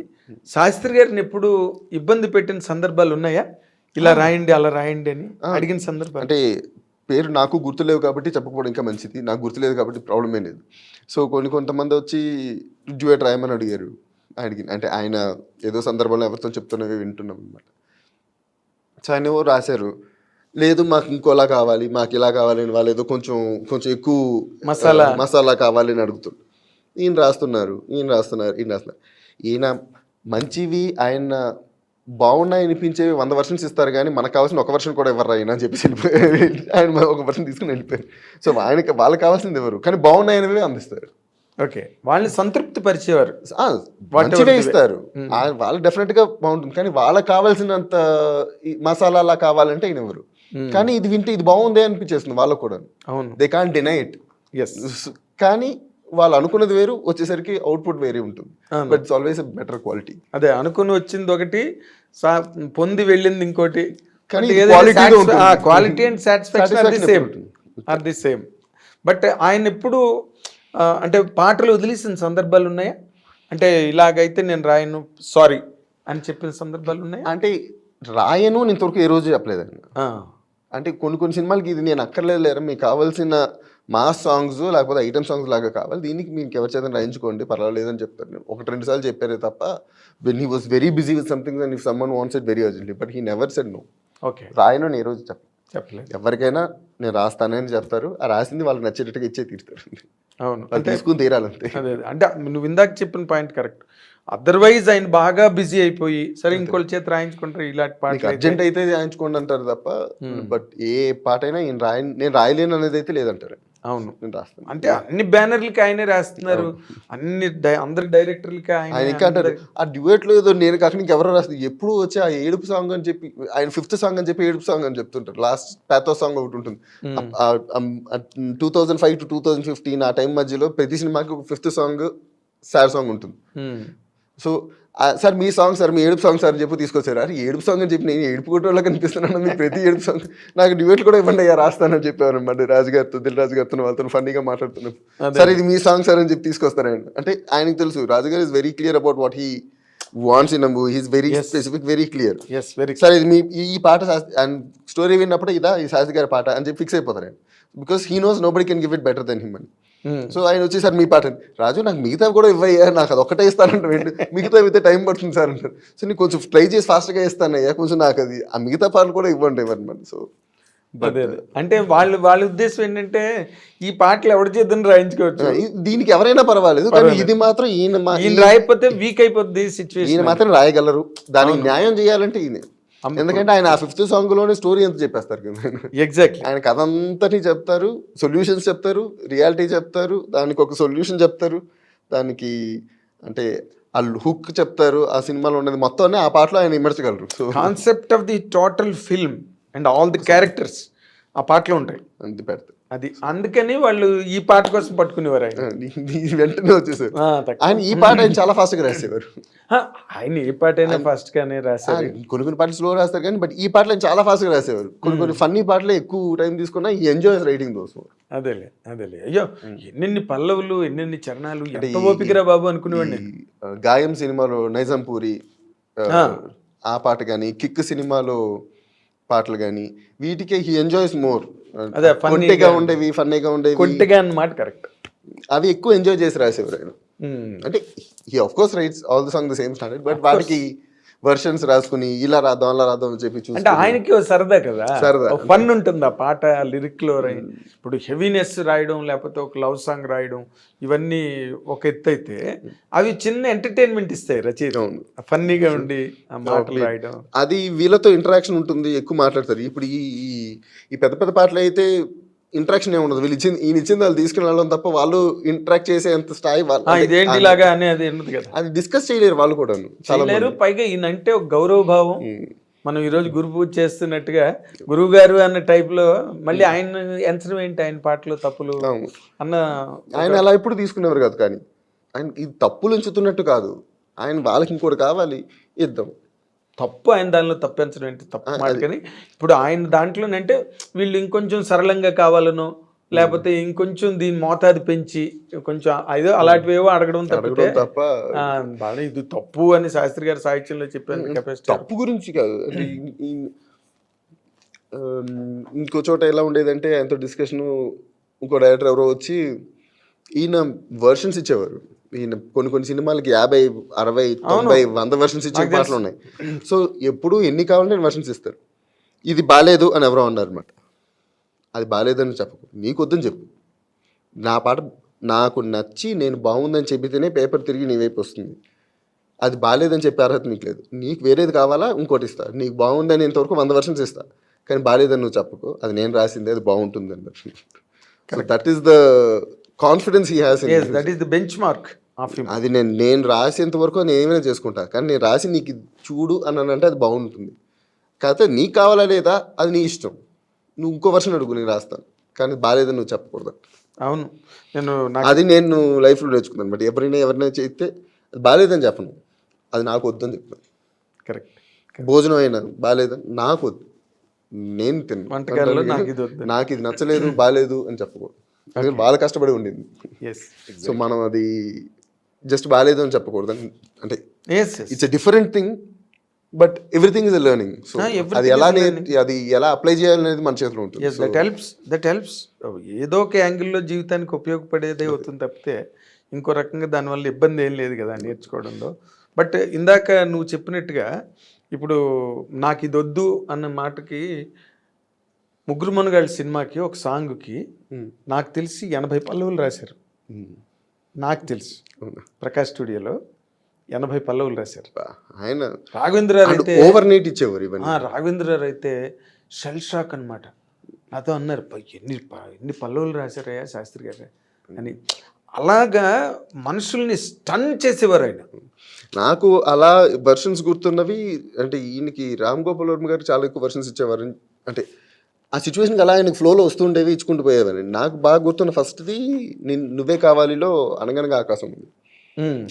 శాస్త్రి గారిని ఎప్పుడు ఇబ్బంది పెట్టిన సందర్భాలు ఉన్నాయా? ఇలా రాయండి అలా రాయండి అని అడిగిన సందర్భాలు? అంటే పేరు నాకు గుర్తులేవు కాబట్టి చెప్పకపోవడం ఇంకా మంచిది, నాకు గుర్తులేదు కాబట్టి ప్రాబ్లమే లేదు. సో కొంతమంది వచ్చి డ్యూయట్ రాయమని అడిగారు, అంటే ఆయన ఏదో సందర్భంలో ఎవరితో చెప్తున్నవి వింటున్నాం అనమాట. సో ఆయన ఎవరు రాశారు, లేదు మాకు ఇంకోలా కావాలి, మాకు ఇలా కావాలి అని వాళ్ళు ఏదో కొంచెం ఎక్కువ మసాలా కావాలి అని అడుగుతున్నారు. ఈయన రాస్తున్నారు. ఈయన మంచివి ఆయన బాగున్నాయి అనిపించేవి 100 వర్షన్స్ ఇస్తారు కానీ మనకు కావాల్సిన 1 వర్షన్ కూడా ఎవరు ఆయన అని చెప్పేసి ఆయన 1 వర్షన్ తీసుకుని వెళ్ళిపోయారు. సో వాళ్ళకి కావాల్సింది ఎవరు, కానీ బాగున్నాయనివే అందిస్తారు. ఓకే, వాళ్ళని సంతృప్తి పరిచేవారు, మంచిగా ఇస్తారు, వాళ్ళు డెఫినెట్గా బాగుంటుంది, కానీ వాళ్ళకి కావాల్సినంత మసాలా అలా కావాలంటే ఈయన ఎవరు. కానీ ఇది వింటే ఇది బాగుంది అనిపించేస్తుంది వాళ్ళకు కూడా. అవును, దే కాంట్ డినై ఇట్. కానీ వాళ్ళు అనుకున్నది వేరు, వచ్చేసరికి అవుట్పుట్ వేరే ఉంటుంది. But it's always a better quality. అదే అనుకుని వచ్చింది ఒకటి, పొంది వెళ్ళింది ఇంకోటి, కానీ quality and satisfaction are the same. But ఆయన ఎప్పుడు అంటే పాటలు వదిలేసిన సందర్భాలు ఉన్నాయా? అంటే ఇలాగైతే నేను రాయను సారీ అని చెప్పిన సందర్భాలు ఉన్నాయా? అంటే రాయను నేను ఇంతవరకు ఏ రోజు చెప్పలేదండి. అంటే కొన్ని సినిమాలకి ఇది నేను అక్కర్లేదు లేరా, మీకు కావాల్సిన మాస్ సాంగ్స్ లేకపోతే ఐటమ్ సాంగ్స్ లాగా కావాలి, దీనికి మీకు ఎవరి చేత రాయించుకోండి పర్వాలేదు అని చెప్తారు. నేను 1-2 సార్లు చెప్పారే తప్ప, when he was very busy with something and if someone wants it very urgently, but he never said no. Okay, రాయను నేను ఏ రోజు చెప్పలేదు. ఎవరికైనా నేను రాస్తానని చెప్తారు, ఆ రాసింది వాళ్ళకి నచ్చేటట్టుగా ఇచ్చే తీరుతారు. అవును, అంటే తీసుకుని తీరాలంతే. అదే అంటే నువ్వు ఇందాక చెప్పిన పాయింట్ కరెక్ట్. అదర్వైజ్ ఆయన బాగా బిజీ అయిపోయి సరే ఇంకోళ్ళ చేత రాయించుకుంటారు, ఇలాంటి పాటలు అర్జెంట్ అయితే రాయించుకోండి అంటారు తప్ప, బట్ ఏ పాట అయినా నేను రాయలేను అనేది అయితే లేదంటారు. అవును, నేను రాస్తాను. అంటే అన్ని బ్యానర్లకి ఆయనే రాస్తున్నారు, అందరి డైరెక్టర్లకి ఆయన ఇంకా అంటారు. ఆ డ్యూయట్ లో ఏదో నేను కాక ఎవరో రాస్తుంది, ఎప్పుడు వచ్చి ఆ ఏడుపు సాంగ్ అని చెప్పి ఆయన 5th సాంగ్ అని చెప్పి ఏడుపు సాంగ్ అని చెప్తుంటారు. లాస్ట్ ప్యాథో సాంగ్ ఒకటి ఉంటుంది. 2005 to 2015 ఆ టైం మధ్యలో ప్రతి సినిమాకి 5th సాంగ్ సాడ్ సాంగ్ ఉంటుంది. సో సార్ మీ సాంగ్ సార్, మీ ఏడుపు సాంగ్ సార్ అని చెప్పి తీసుకొచ్చారు. అరే ఏడుపు సాంగ్ అని చెప్పి నేను ఏడుపు కొట్టేలా కనిపిస్తున్నాను, మీకు ప్రతి ఏడుపు సాంగ్ నాకు డ్యూయట్లు కూడా ఇవ్వండి అయ్యా రాస్తానని చెప్పారు అనమాట. రాజుగారితో దిల్ గారితో వాళ్ళతో ఫన్నీగా మాట్లాడుతున్నాం. సార్ ఇది మీ సాంగ్ సార్ అని చెప్పి తీసుకొస్తారండి. అంటే ఆయనకు తెలుసు రాజుగారు is very clear about what he wants in a movie. He's very specific, very clear. Sir ఇది మీ ఈ పాట అండ్ స్టోరీ విన్నప్పుడు ఇదా ఈ శాస్త్రి గారి పాట అని చెప్పి ఫిక్స్ అయిపోతారు ఆయన, because he knows nobody can give it better than him అని. సో ఆయన వచ్చేసారి మీ పాట రాజు నాకు మిగతా కూడా ఇవ్వయ్యా, నాకు అది ఒకటే ఇస్తానంటే మిగతా అయితే టైం పడుతుంది సార్ అంటారు. సో నీకు కొంచెం ట్రై చేసి ఫాస్ట్గా ఇస్తానయ్యా, కొంచెం నాకు అది ఆ మిగతా పాటలు కూడా ఇవ్వండి ఇవ్వనమాట. సో అదే అదే. అంటే వాళ్ళ ఉద్దేశం ఏంటంటే ఈ పాటలు ఎవరి చేద్దని రాయించుకోవచ్చు, దీనికి ఎవరైనా పర్వాలేదు, కానీ ఇది మాత్రం ఈయన రాయకపోతే వీక్ అయిపోద్ది ఈయన సిచ్యువేషన్. మాత్రం రాయగలరు. దానికి న్యాయం చేయాలంటే ఈయన. ఎందుకంటే ఆయన ఆ 5th సాంగ్ లోనే స్టోరీ ఎంత చెప్పేస్తారు కదా. ఎగ్జాక్ట్లీ. ఆయన కథ అంతని చెప్తారు, సొల్యూషన్స్ చెప్తారు, రియాలిటీ చెప్తారు, దానికి ఒక సొల్యూషన్ చెప్తారు, దానికి అంటే ఆ హుక్ చెప్తారు, ఆ సినిమాలో ఉన్నది మొత్తం ఆ పాటలో ఆయన ఇమర్చగలరు. So concept of the total film and all the characters ఆ పాటలో ఉంటాయి. అంత పెడతారు. అది అందుకని వాళ్ళు ఈ పాట కోసం పట్టుకునేవారు ఆయన. వెంటనే వచ్చేసారు. తక్కువ. ఆయన ఈ పాట ఆయన చాలా ఫాస్ట్ గా రాసేవారు. ఆయన ఏ పాట అయినా ఫస్ట్ గానే రాశారు. కొన్ని పాటలు స్లో రాస్తారు కానీ, బట్ ఈ పాటలు ఆయన చాలా ఫాస్ట్ గా రాసేవారు. కొన్ని ఫన్నీ పాటలు ఎక్కువ టైం తీసుకున్నా ఈ ఎంజాయ్స్ రైటింగ్ దోస్. అదేలే. అయ్యో ఎన్నెన్ని పల్లవులు, ఎన్నెన్ని చరణాలు, ఎంత ఓపికరా బాబు అనుకునేవాడిని. గాయం సినిమాలో నైజాంపూరి ఆ పాట కానీ, కిక్ సినిమాలో పాటలు కానీ, వీటికే హీ ఎంజాయ్స్ మోర్. అదే కొంటిగా ఉండేవి, ఫన్నీగా ఉండేవి, కొంటిగా అన్నమాట. కరెక్ట్. అవి ఎక్కువ ఎంజాయ్ చేసి రాసేవారు ఆయన. అంటే he of course rights all the song the same standard, but వాటికి వర్షన్స్ రాసుకుని ఇలా రాద్దాం అలా రాద్దాం అని చెప్పి చూసి అంటే ఆయనకి సరదా కదా, సరదా ఫన్ ఉంటుంది ఆ పాట లిరిక్ లో. ఇప్పుడు హెవీనెస్ రాయడం లేకపోతే ఒక లవ్ సాంగ్ రాయడం ఇవన్నీ ఒక ఎత్తు అయితే, అవి చిన్న ఎంటర్టైన్మెంట్ ఇస్తాయి రచయిత, ఫన్నీగా ఉండి ఆ మాటలు రాయడం. అది వీళ్ళతో ఇంటరాక్షన్ ఉంటుంది, ఎక్కువ మాట్లాడతారు. ఇప్పుడు ఈ పెద్ద పెద్ద పాటలు అయితే ఇంటరాక్షన్ ఏమి ఉండదు. ఈయన ఇచ్చింది వాళ్ళు తీసుకుని వెళ్ళడం తప్ప వాళ్ళు ఇంటరాక్ట్ చేసే అంత స్థాయి ఇదేంటి లాగా అనేది ఉండదు కదా, అది డిస్కస్ చేయలేరు వాళ్ళు కూడా. చేయలేరు. పైగా ఈయనంటే ఒక గౌరవ భావం. మనం ఈరోజు గురు పూజ చేస్తున్నట్టుగా గురువు గారు అన్న టైప్ లో మళ్ళీ ఆయన ఎంచడం ఏంటి, ఆయన పాటలు తప్పులు అన్న ఆయన అలా ఎప్పుడు తీసుకునేవారు కాదు. కానీ ఆయన ఇది తప్పులు ఉంచుతున్నట్టు కాదు, ఆయన వాళ్ళకి ఇంకోటి కావాలి ఇద్దాం. తప్పు ఆయన దానిలో తప్పించడం ఏంటి తప్పు మాట. కానీ ఇప్పుడు ఆయన దాంట్లోనంటే వీళ్ళు ఇంకొంచెం సరళంగా కావాలనో లేకపోతే ఇంకొంచెం దీని మోతాదు పెంచి కొంచెం ఏదో అలాంటివేవో అడగడం తప్ప బాగా ఇది తప్పు అని శాస్త్రి గారి సాహిత్యంలో చెప్పాను కెపాసిటీ. తప్పు గురించి కాదు. అంటే ఇంకో చోట ఎలా ఉండేదంటే ఆయనతో డిస్కషన్, ఇంకో డైరెక్టర్ ఎవరో వచ్చి ఈయన వర్షన్స్ ఇచ్చేవారు. ఈయన కొన్ని సినిమాలకి 50, 60, 90, 100 వర్షన్స్ ఇచ్చే పాటలు ఉన్నాయి. సో ఎప్పుడు ఎన్ని కావాలంటే వర్షన్స్ ఇస్తారు. ఇది బాగాలేదు అని ఎవరో అన్నారు అనమాట. అది బాగాలేదని చెప్పకు, నీకు వద్దని చెప్పు. నా పాట నాకు నచ్చి నేను బాగుందని చెప్పితేనే పేపర్ తిరిగి నీ వైపు వస్తుంది. అది బాగాలేదని చెప్పే అర్హత నీకు లేదు. నీకు వేరేది కావాలా ఇంకోటి ఇస్తా. నీకు బాగుందని ఇంతవరకు 100 వర్షన్స్ ఇస్తా, కానీ బాగాలేదని నువ్వు చెప్పకు. అది నేను రాసింది, అది బాగుంటుంది అని. That is the confidence he has. That is the bench mark. అది నేను రాసేంత వరకు నేను ఏమైనా చేసుకుంటా, కానీ నేను రాసి నీకు చూడు అన్నానంటే అది బాగుంటుంది. కాకపోతే నీకు కావాలా లేదా అది నీ ఇష్టం. నువ్వు ఇంకో వర్షన్ అడుగు, నేను రాస్తాను, కానీ బాగాలేదని నువ్వు చెప్పకూడదు. అవును, అది నేను లైఫ్లో నేర్చుకున్నాను అనమాట. ఎవరైనా చేస్తే అది బాగాలేదని చెప్పను, అది నాకు వద్దని చెప్తాను. కరెక్ట్. భోజనం అయినా బాగాలేదని నాకు వద్దు, నేను తిన్నాను, నాకు ఇది నచ్చలేదు బాగాలేదు అని చెప్పకూడదు. బాగా కష్టపడి ఉండింది. సో మనం అది జస్ట్ బాగాలేదు అని చెప్పకూడదు. అంటే it's a different thing, but everything is a learning. So అది ఎలా అప్లై చేయాలనేది మన చేతిలో ఉంటుంది. That helps. ఏదో ఒక యాంగిల్లో జీవితానికి ఉపయోగపడేదే అవుతుంది తప్పితే ఇంకో రకంగా దానివల్ల ఇబ్బంది ఏం లేదు కదా నేర్చుకోవడంలో. బట్ ఇందాక నువ్వు చెప్పినట్టుగా ఇప్పుడు నాకు ఇది వద్దు అన్న మాటకి ముగ్గురు మనగాళ్ళ సినిమాకి ఒక సాంగ్కి నాకు తెలిసి 80 పల్లవులు రాశారు. నాకు తెలిసి ప్రకాష్ స్టూడియోలో 80 పల్లవులు రాశారు. ఆయన రాఘవేంద్ర అయితే ఓవర్ నైట్ ఇచ్చేవారు. రాఘవేంద్ర అయితే షెల్ షాక్ అనమాట. నాతో అన్నారు, ఎన్ని పల్లవులు రాశారయ్యా శాస్త్రి గారు అని. అలాగా మనుషుల్ని స్టన్ చేసేవారు ఆయన. నాకు అలా వర్షన్స్ గుర్తున్నవి అంటే ఈయనకి రామ్ గోపాల్ వర్మ గారు చాలా ఎక్కువ వర్షన్స్ ఇచ్చేవారు. అంటే ఆ సిచ్యువేషన్కి అలా ఆయనకు ఫ్లోలో వస్తుండేవి, ఇచ్చుకుంటూ పోయేవారు. నాకు బాగా గుర్తున్న ఫస్ట్ది నువ్వే కావాలిలో అనగనగా ఆకాశం ఉంది.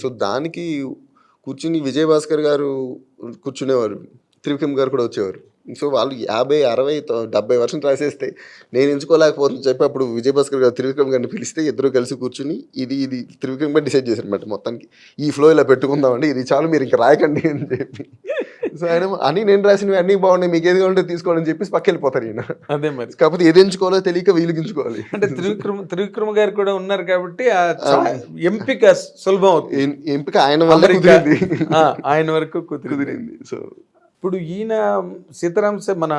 సో దానికి కూర్చుని విజయభాస్కర్ గారు కూర్చునేవారు, త్రివిక్రమ్ గారు కూడా వచ్చేవారు. సో వాళ్ళు 50, 60, 70 వర్షన్స్ రాసేస్తే నేను ఎంచుకోలేకపోతుంది చెప్పి అప్పుడు విజయభాస్కర్ గారు త్రివిక్రమ్ గారిని పిలిస్తే ఇద్దరు కలిసి కూర్చుని ఇది త్రివిక్రమ్ గారు డిసైడ్ చేశారు అనమాట. మొత్తానికి ఈ ఫ్లో ఇలా పెట్టుకుందామండి, ఇది చాలు, మీరు ఇంకా రాయకండి అని చెప్పి. సో ఆయన అని నేను రాసినవి అన్నీ బాగున్నాయి, మీకు ఏది కావాలంటే తీసుకోవాలని చెప్పేసి పక్క వెళ్ళిపోతారు ఈయన. అదే మరి. కాకపోతే ఏది ఎంచుకోవాలో తెలియక వీలుగించుకోవాలి. అంటే త్రివిక్రమ గారు కూడా ఉన్నారు కాబట్టి ఎంపిక సులభం అవుతుంది. ఎంపిక ఆయన వల్ల కుదిరింది. ఆయన వరకు కుదిరింది. సో ఇప్పుడు ఈయన మన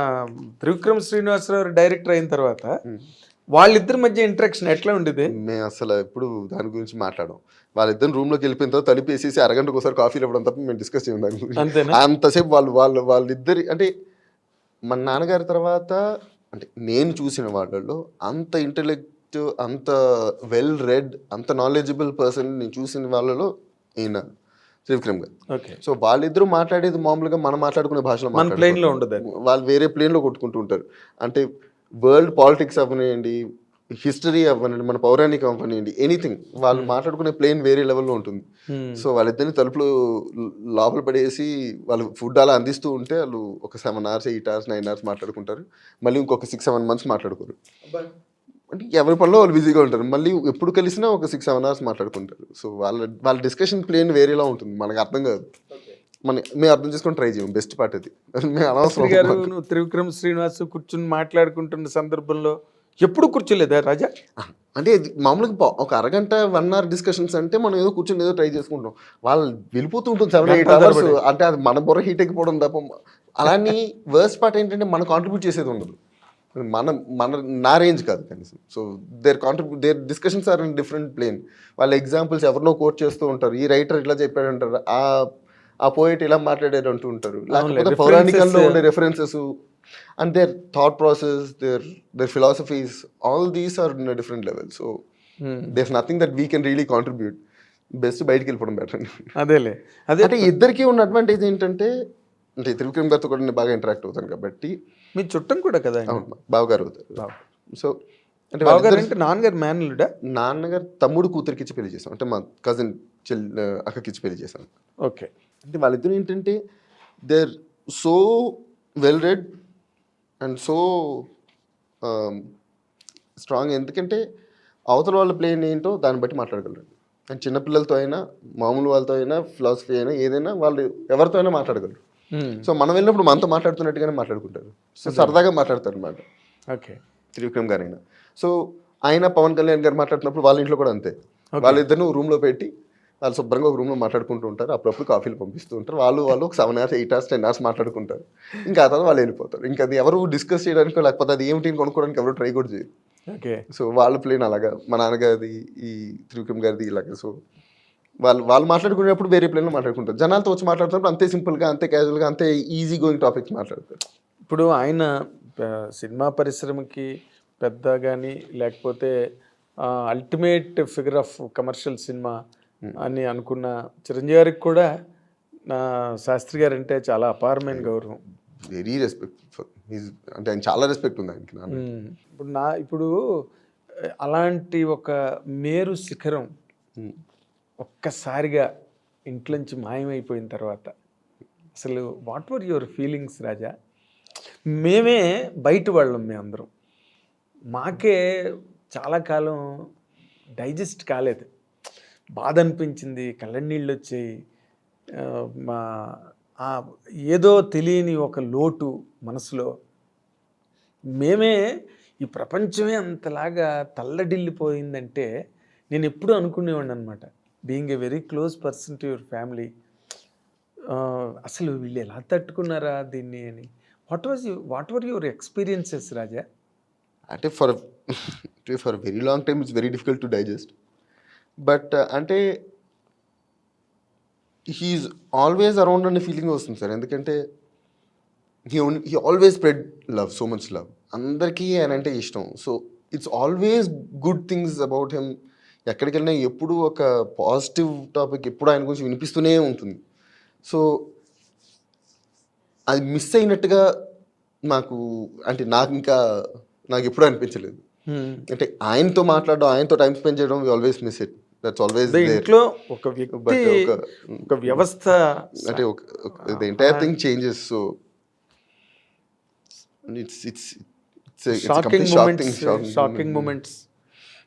త్రివిక్రమ్ శ్రీనివాసరావు డైరెక్టర్ అయిన తర్వాత వాళ్ళిద్దరి మధ్య ఇంటరాక్షన్ ఎట్లా ఉండేది? మేము అసలు ఎప్పుడు దాని గురించి మాట్లాడడం. వాళ్ళిద్దరు రూమ్లోకి వెళ్ళిపోయిన తర్వాత తలుపేసేసి అరగంటకు ఒకసారి కాఫీలు ఇవ్వడం తప్ప మేము డిస్కస్ చేయం దాని గురించి. అంతేనా? అంతసేపు వాళ్ళిద్దరి అంటే మన నాన్నగారి తర్వాత అంటే నేను చూసిన వాళ్ళలో అంత ఇంటెలెక్ట్, అంత వెల్ రెడ్, అంత నాలెడ్జబుల్ పర్సన్ నేను చూసిన వాళ్ళలో ఈయన త్రివిక్రమ్ గారు. ఓకే. సో వాళ్ళిద్దరూ మాట్లాడేది మామూలుగా మనం మాట్లాడుకునే భాషలో మన ప్లేన్లో ఉండదు. వాళ్ళు వేరే ప్లేన్లో కొట్టుకుంటూ ఉంటారు. అంటే వరల్డ్ పాలిటిక్స్ అవ్వనివ్వండి, హిస్టరీ అవ్వనండి, మన పౌరాణికం అవ్వనివ్వండి, ఎనీథింగ్ వాళ్ళు మాట్లాడుకునే ప్లేన్ వేరే లెవెల్లో ఉంటుంది. సో వాళ్ళిద్దరిని తలుపులు లోపల పడేసి వాళ్ళు ఫుడ్ అలా అందిస్తూ ఉంటే వాళ్ళు ఒక 7 hours 8 hours 9 hours మాట్లాడుకుంటారు. మళ్ళీ ఇంకొక 6-7 months మాట్లాడుకోరు. అంటే ఎవరి పనిలో వాళ్ళు బిజీగా ఉంటారు. మళ్ళీ ఎప్పుడు కలిసినా ఒక 6-7 hours మాట్లాడుకుంటారు. సో వాళ్ళ డిస్కషన్ ప్లేన్ వేరేలా ఉంటుంది, మనకు అర్థం కాదు. మేము అర్థం చేసుకొని ట్రై చేయం. బెస్ట్ పార్ట్ అది. మేము అనవసరం గారు నువ్వు త్రివిక్రమ్ శ్రీనివాస్ కూర్చుని మాట్లాడుకుంటున్న సందర్భంలో ఎప్పుడు కూర్చోలేదా రాజా? అంటే మామూలుగా ఒక అరగంట 1 hour డిస్కషన్స్ అంటే మనం ఏదో కూర్చొని ఏదో ట్రై చేసుకుంటాం. వాళ్ళు వెళ్ళిపోతూ ఉంటుంది 7-8 hours. అంటే అది మన బుర్ర హీట్ ఎక్కిపోవడం తప్ప. అలాని వర్స్ట్ పార్ట్ ఏంటంటే మనం కాంట్రిబ్యూట్ చేసేది ఉండదు. నా రేంజ్ కాదు కనీసం. So their discussions are in different plane. వాళ్ళ ఎగ్జాంపుల్స్ ఎవరినో కోట్ చేస్తూ ఉంటారు. ఈ రైటర్ ఇట్లా చెప్పాడంటారు, ఆ పోయిట్ ఇలా మాట్లాడారు అంటూ ఉంటారు. లేకపోతే పౌరాణికంలో ఉండే references and their thought process, their philosophies, all these are in different level. So there is nothing that we can really contribute. Best బయటికి వెళ్ళిపోవడం బెటర్. అదేలే. అంటే ఇద్దరికీ ఉన్న అడ్వాంటేజ్ ఏంటంటే, అంటే త్రివిక్రమ్ గారితో కూడా నేను బాగా ఇంటరాక్ట్ అవుతాను కాబట్టి. మీ చుట్టం కూడా కదా? అవును, బావగారు అవుతారు. సో అంటే అంటే నాన్నగారు మేనల్లుడా? నాన్నగారు తమ్ముడు కూతురికి ఇచ్చి పెళ్లి చేశాం. అంటే మా కజిన్ అక్కకి ఇచ్చి పెళ్లి చేశాను. ఓకే. అంటే వాళ్ళిద్దరు ఏంటంటే they're so well read and so strong. ఎందుకంటే అవతల వాళ్ళ ప్లేన్ ఏంటో దాన్ని బట్టి మాట్లాడగలరు. అండ్ చిన్నపిల్లలతో అయినా, మామూలు వాళ్ళతో అయినా, ఫిలాసఫీ అయినా, ఏదైనా వాళ్ళు ఎవరితో అయినా మాట్లాడగలరు. సో మనం వెళ్ళినప్పుడు మనతో మాట్లాడుతున్నట్టుగానే మాట్లాడుకుంటారు. సో సరదాగా మాట్లాడతారు అన్నమాట. ఓకే. త్రివిక్రమ్ గారు అయినా. సో ఆయన పవన్ కళ్యాణ్ గారు మాట్లాడుతున్నప్పుడు వాళ్ళ ఇంట్లో కూడా అంతే. వాళ్ళిద్దరిని రూమ్లో పెట్టి వాళ్ళు శుభ్రంగా ఒక రూమ్లో మాట్లాడుకుంటూ ఉంటారు. అప్పుడప్పుడు కాఫీలు పంపిస్తూ ఉంటారు. వాళ్ళు ఒక 7 hours 8 hours 10 hours మాట్లాడుకుంటారు. ఇంకా ఆ తర్వాత వాళ్ళు వెళ్ళిపోతారు. ఇంకా అది ఎవరు డిస్కస్ చేయడానికి, లేకపోతే అది ఏమిటి కొనుక్కోవడానికి ఎవరు ట్రై కూడా చేయరు. ఓకే. సో వాళ్ళ ప్లేన్ అలాగా, మా నాన్నగారిది, ఈ త్రివిక్రమ్ గారిది ఇలాగా. సో వాళ్ళు మాట్లాడుకునేటప్పుడు వేరే ప్లేన్లో మాట్లాడుకుంటారు. జనాలతో వచ్చి మాట్లాడుతున్నప్పుడు అంతే సింపుల్గా, అంతే క్యాజువల్గా, అంతే ఈజీ గోయింగ్ టాపిక్స్ మాట్లాడతారు. ఇప్పుడు ఆయన సినిమా పరిశ్రమకి పెద్ద కానీ, లేకపోతే ultimate figure of commercial cinema అని అనుకున్న చిరంజీవి గారికి కూడా నా శాస్త్రి గారు అంటే చాలా అపారమైన గౌరవం. Very respect. అంటే ఆయన చాలా రెస్పెక్ట్ ఉంది ఆయనకి. ఇప్పుడు అలాంటి ఒక మేరు శిఖరం ఒక్కసారిగా ఇంట్లోంచి మాయమైపోయిన తర్వాత అసలు వాట్ వర్ యువర్ ఫీలింగ్స్ రాజా? మేమే బయట వాళ్ళం, మేమందరం. మాకే చాలా కాలం డైజెస్ట్ కాలేదు. బాధ అనిపించింది, కళ్ళనీళ్ళు వచ్చాయి. ఏదో తెలియని ఒక లోటు మనసులో. మేమే ఈ ప్రపంచమే అంతలాగా తల్లడిల్లిపోయిందంటే నేను ఎప్పుడూ అనుకునేవాడిని అనమాట, being a very close person to your family. అసలు వీళ్ళు ఎలా తట్టుకున్నారా దీన్ని అని. వాట్ వర్ యువర్ ఎక్స్పీరియన్సెస్ రాజా? అంటే for very long time it's very difficult to digest. But అంటే హీఈస్ ఆల్వేస్ అరౌండ్ అనే ఫీలింగ్ వస్తుంది సార్. ఎందుకంటే he always spread love, so much love. అందరికీ ఆయన అంటే ఇష్టం. So it's always good things about him. ఎక్కడికి వెళ్ళినా ఎప్పుడు ఒక పాజిటివ్ టాపిక్ ఎప్పుడు ఆయన గురించి వినిపిస్తూనే ఉంటుంది. సో అది మిస్ అయినట్టుగా నాకు ఎప్పుడూ అనిపించలేదు. అంటే ఆయనతో మాట్లాడడం, ఆయనతో టైం స్పెండ్ చేయడం, we always miss it. That's always ఇంట్లో ఒక వ్యక్తి, ఒక వ్యవస్థ, అంటే the entire thing changes. So it's shocking moments.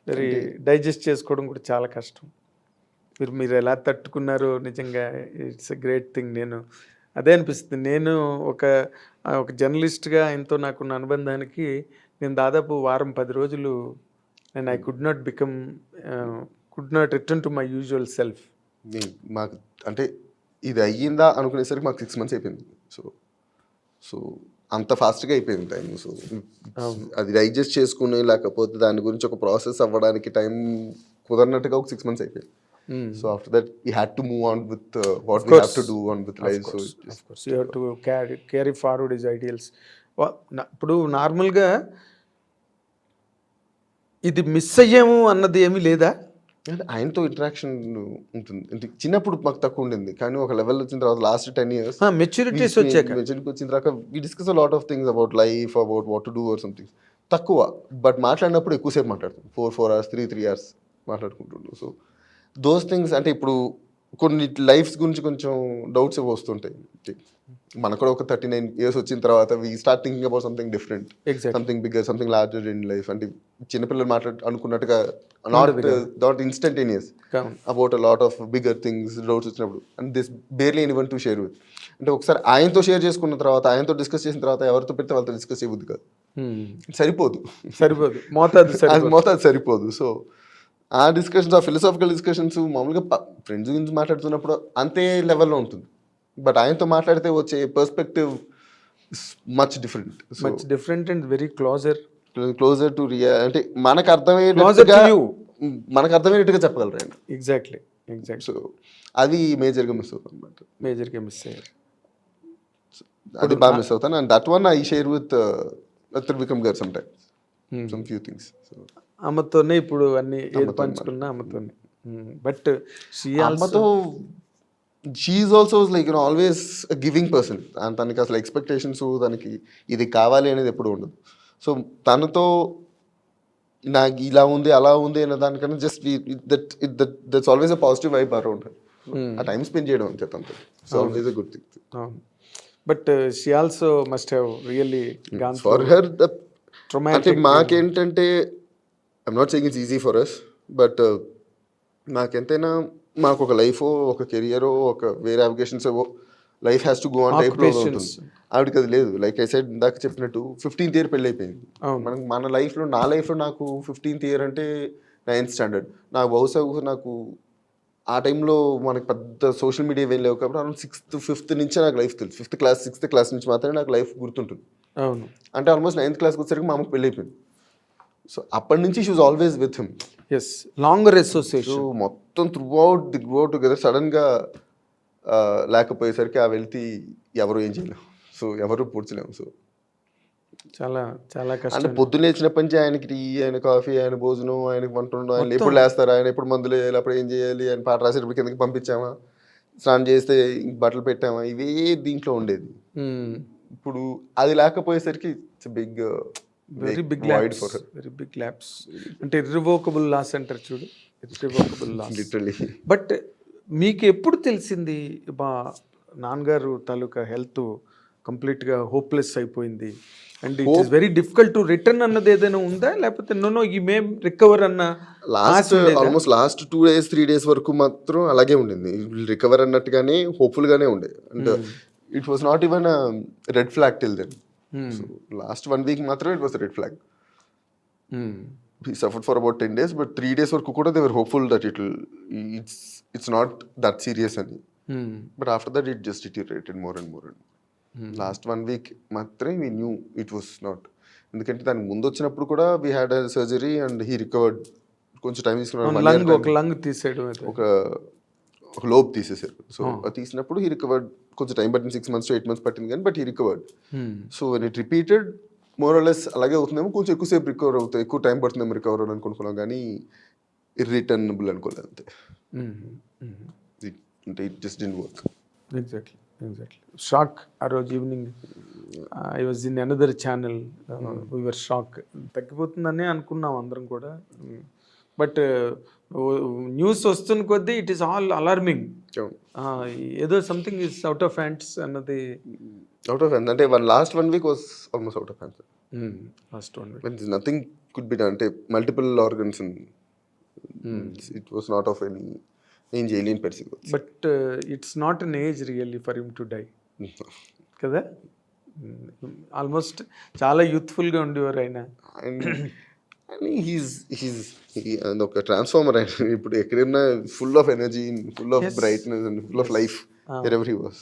Very digest చేసుకోవడం కూడా చాలా కష్టం. మీరు ఎలా తట్టుకున్నారో నిజంగా ఇట్స్ ఎ గ్రేట్ థింగ్. నేను అదే అనిపిస్తుంది. నేను ఒక జర్నలిస్ట్గా ఆయనతో నాకున్న అనుబంధానికి నేను దాదాపు 10 రోజులు and I could not return to my usual self. మాకు అంటే ఇది అయ్యిందా అనుకునేసరికి మాకు 6 months అయిపోయింది. సో సో అంత ఫాస్ట్గా అయిపోయింది టైం. సో అది డైజెస్ట్ చేసుకుని లేకపోతే దాని గురించి ఒక ప్రాసెస్ అవ్వడానికి టైం కుదరనట్టుగా ఒక 6 months అయిపోయింది. So after that we had to move on with what we have to do on with life. So Of course, you have to carry forward his ideals. ఇప్పుడు నార్మల్గా ఇది మిస్ అయ్యాము అన్నది ఏమీ లేదా? అంటే ఆయనతో ఇంటరాక్షన్ ఉంటుంది. అంటే చిన్నప్పుడు మాకు తక్కువ ఉండింది, కానీ ఒక లెవెల్ వచ్చిన తర్వాత లాస్ట్ 10 years మెచ్యూరిటీస్ వచ్చాక మెచ్యూరిటీ వచ్చిన తర్వాత we discuss lot of things about life, about what to do or something. తక్కువ, బట్ మాట్లాడినప్పుడు ఎక్కువసేపు మాట్లాడుతాం. 4 hours 3 hours మాట్లాడుకుంటుండు. సో దోస్ థింగ్స్ అంటే ఇప్పుడు కొన్ని లైఫ్స్ గురించి కొంచెం డౌట్స్ వస్తుంటాయి. మనకు కూడా ఒక 39 years వచ్చిన తర్వాత we start thinking about something different, something bigger, something larger in life. అంటే చిన్నపిల్లలు అనుకున్నట్టుగా not instantaneous about a lot of bigger things doubts వచ్చినప్పుడు. And this barely anyone to share with. అంటే ఒకసారి ఆయనతో షేర్ చేసుకున్న తర్వాత, ఆయనతో డిస్కస్ చేసిన తర్వాత ఎవరితో పెడితే వాళ్ళతో డిస్కస్ చేయబుద్ది కాదు, సరిపోదు మోతాదు సరిపోదు. సో ఆ డిస్కషన్స్, ఆ ఫిలసాఫికల్ డిస్కషన్స్ మామూలుగా ఫ్రెండ్స్ గురించి మాట్లాడుతున్నప్పుడు అంతే లెవెల్లో ఉంటుంది, బట్ ఆయనతో మాట్లాడితే వచ్చే perspective much different and very closer to అంటే మనకు అర్థమయ్యేట్టుగా చెప్పగలరు ఆయన. ఎగ్జాక్ట్లీ. సో అది మేజర్గా మిస్ అవుతాను అనమాట. అయ్యారు. అది బాగా మిస్ అవుతాను. And that one I share with Trivikram గారు sometimes some few things. అమ్మతోనే ఇప్పుడు అన్ని ఏది పంచుకున్నా అమ్మతోనే. బట్ అమ్మతో she's also like always giving person. తనకి అసలు ఎక్స్పెక్టేషన్స్, తనకి ఇది కావాలి అనేది ఎప్పుడు ఉండదు. సో తనతో నాకు ఇలా ఉంది అలా ఉంది అనే దానికన్నా just that's always a positive vibe around. ఆ టైం స్పెండ్ చేయడం అంతే తనతో. So always a good thing. But she also must have really gone for her the అంటే మాకేంటంటే I'm not saying it's easy for us, but మాకెంతైనా మాకు ఒక life, ఒక కెరియర్, ఒక వేరే applications, life has to go on టైప్లో ఉంటుంది. ఆవిడకి అది లేదు. లైక్ ఐ సెడ్ ఇందాక చెప్పినట్టు 15th year పెళ్ళి అయిపోయింది. మన లైఫ్లో, నా లైఫ్లో నాకు 15th year అంటే 9th standard. నాకు బహుశా నాకు ఆ టైంలో మనకి పెద్ద సోషల్ మీడియా ఏం లేవు కాబట్టి అరౌండ్ 6th 5th నుంచే నాకు లైఫ్ తెలుసు. 5th class 6th class నుంచి మాత్రమే నాకు లైఫ్ గుర్తుంటుంది. అంటే ఆల్మోస్ట్ 9th class వచ్చేసరికి మా అమ్మకి పెళ్ళి అయిపోయింది. సో అప్పటి నుంచి she was always with him. Yes, longer association. మొత్తం త్రూ అవుట్ టుగెదర్. సడన్గా లేకపోయేసరికి ఆ వెళ్తే ఎవరు ఏం చేయలేము. సో ఎవరు పూడ్చలేము. సో చాలా చాలా కష్టం. అంటే పొద్దున్న లేచినప్పటి నుంచి ఆయనకి టీ, ఆయన కాఫీ, ఆయన భోజనం, ఆయనకి వంట ఉండడం, ఆయన ఎప్పుడు లేస్తారు, ఆయన ఎప్పుడు మందులు వేయాలి, అప్పుడు ఏం చేయాలి, ఆయన పాట రాసేటప్పుడు కిందకి పంపించామా, స్నానం చేస్తే బట్టలు పెట్టామా, ఇవే దీంట్లో ఉండేది. ఇప్పుడు అది లేకపోయేసరికి it's big very big lapse. అంటే ఇర్రివోకబుల్ లాస్ అంటారు చూడు, ఇర్రివోకబుల్ లాస్ లిటరల్లీ. బట్ మీకు ఎప్పుడు తెలిసింది మా నాన్నగారు తాలూకా హెల్త్ కంప్లీట్గా హోప్లెస్ అయిపోయింది and it is very difficult to return అన్నది ఏదైనా ఉందా, లేకపోతే నో ఈ మే రికవర్ అన్న ఆల్మోస్ట్ లాస్ట్ 2 days 3 days వరకు మాత్రం అలాగే ఉండింది. రికవర్ అన్నట్టుగానే హోప్ఫుల్గానే ఉండే. And it was not even red flag till then. Last 1 week మాత్రం it was red flag. He suffered for about 10 days, but 3 days వరకు కూడా they were hopeful that it's not that serious అని. But after that it just deteriorated more and more. Last 1 week మాత్రమే we knew it was not. ఎందుకంటే దానికి ముందు వచ్చినప్పుడు కూడా we had a surgery and he recovered. కొంచెం time తీసుకున్నాడు. ఒక లంగ్ తీసేయడం, ఒక లోబ్ తీసేసారు. సో అది తీసినప్పుడు he recovered. కొంచెం టైం పట్టింది, 6 months to 8 months పట్టింది కానీ, but he recovered. So when it repeated more or less అలాగే అవుతుందేమో, కొంచెం ఎక్కువసేపు రికవర్ అవుతాయి, ఎక్కువ టైం పడుతుందేమో రికవర్ అవ్వడానికి అనుకున్నాం కానీ ఇర్రిటర్నబుల్ అనుకోలేదు అంతే. అంటే it just didn't work. Exactly. Shock. ఆ రోజు evening I was in another channel, we were shock. తగ్గిపోతుందని అనుకున్నాం అందరం కూడా, బట్ న్యూస్ వస్తున్న కొద్దీ ఇట్ ఈస్ ఆల్ అలార్మింగ్. ఏదో something is out of hands అన్నది. Out of hands అంటే last 1 week was almost out of hands. Last 1 week. When nothing could be done. అంటే multiple organs and it was not of any alien person. But it's not an age really for him to die. కదా, almost చాలా యూత్ఫుల్గా ఉండేవారు ఆయన. And ఒక transformer ఆయన. ఇప్పుడు ఎక్కడైనా full of energy, full of brightness and full of life wherever he was.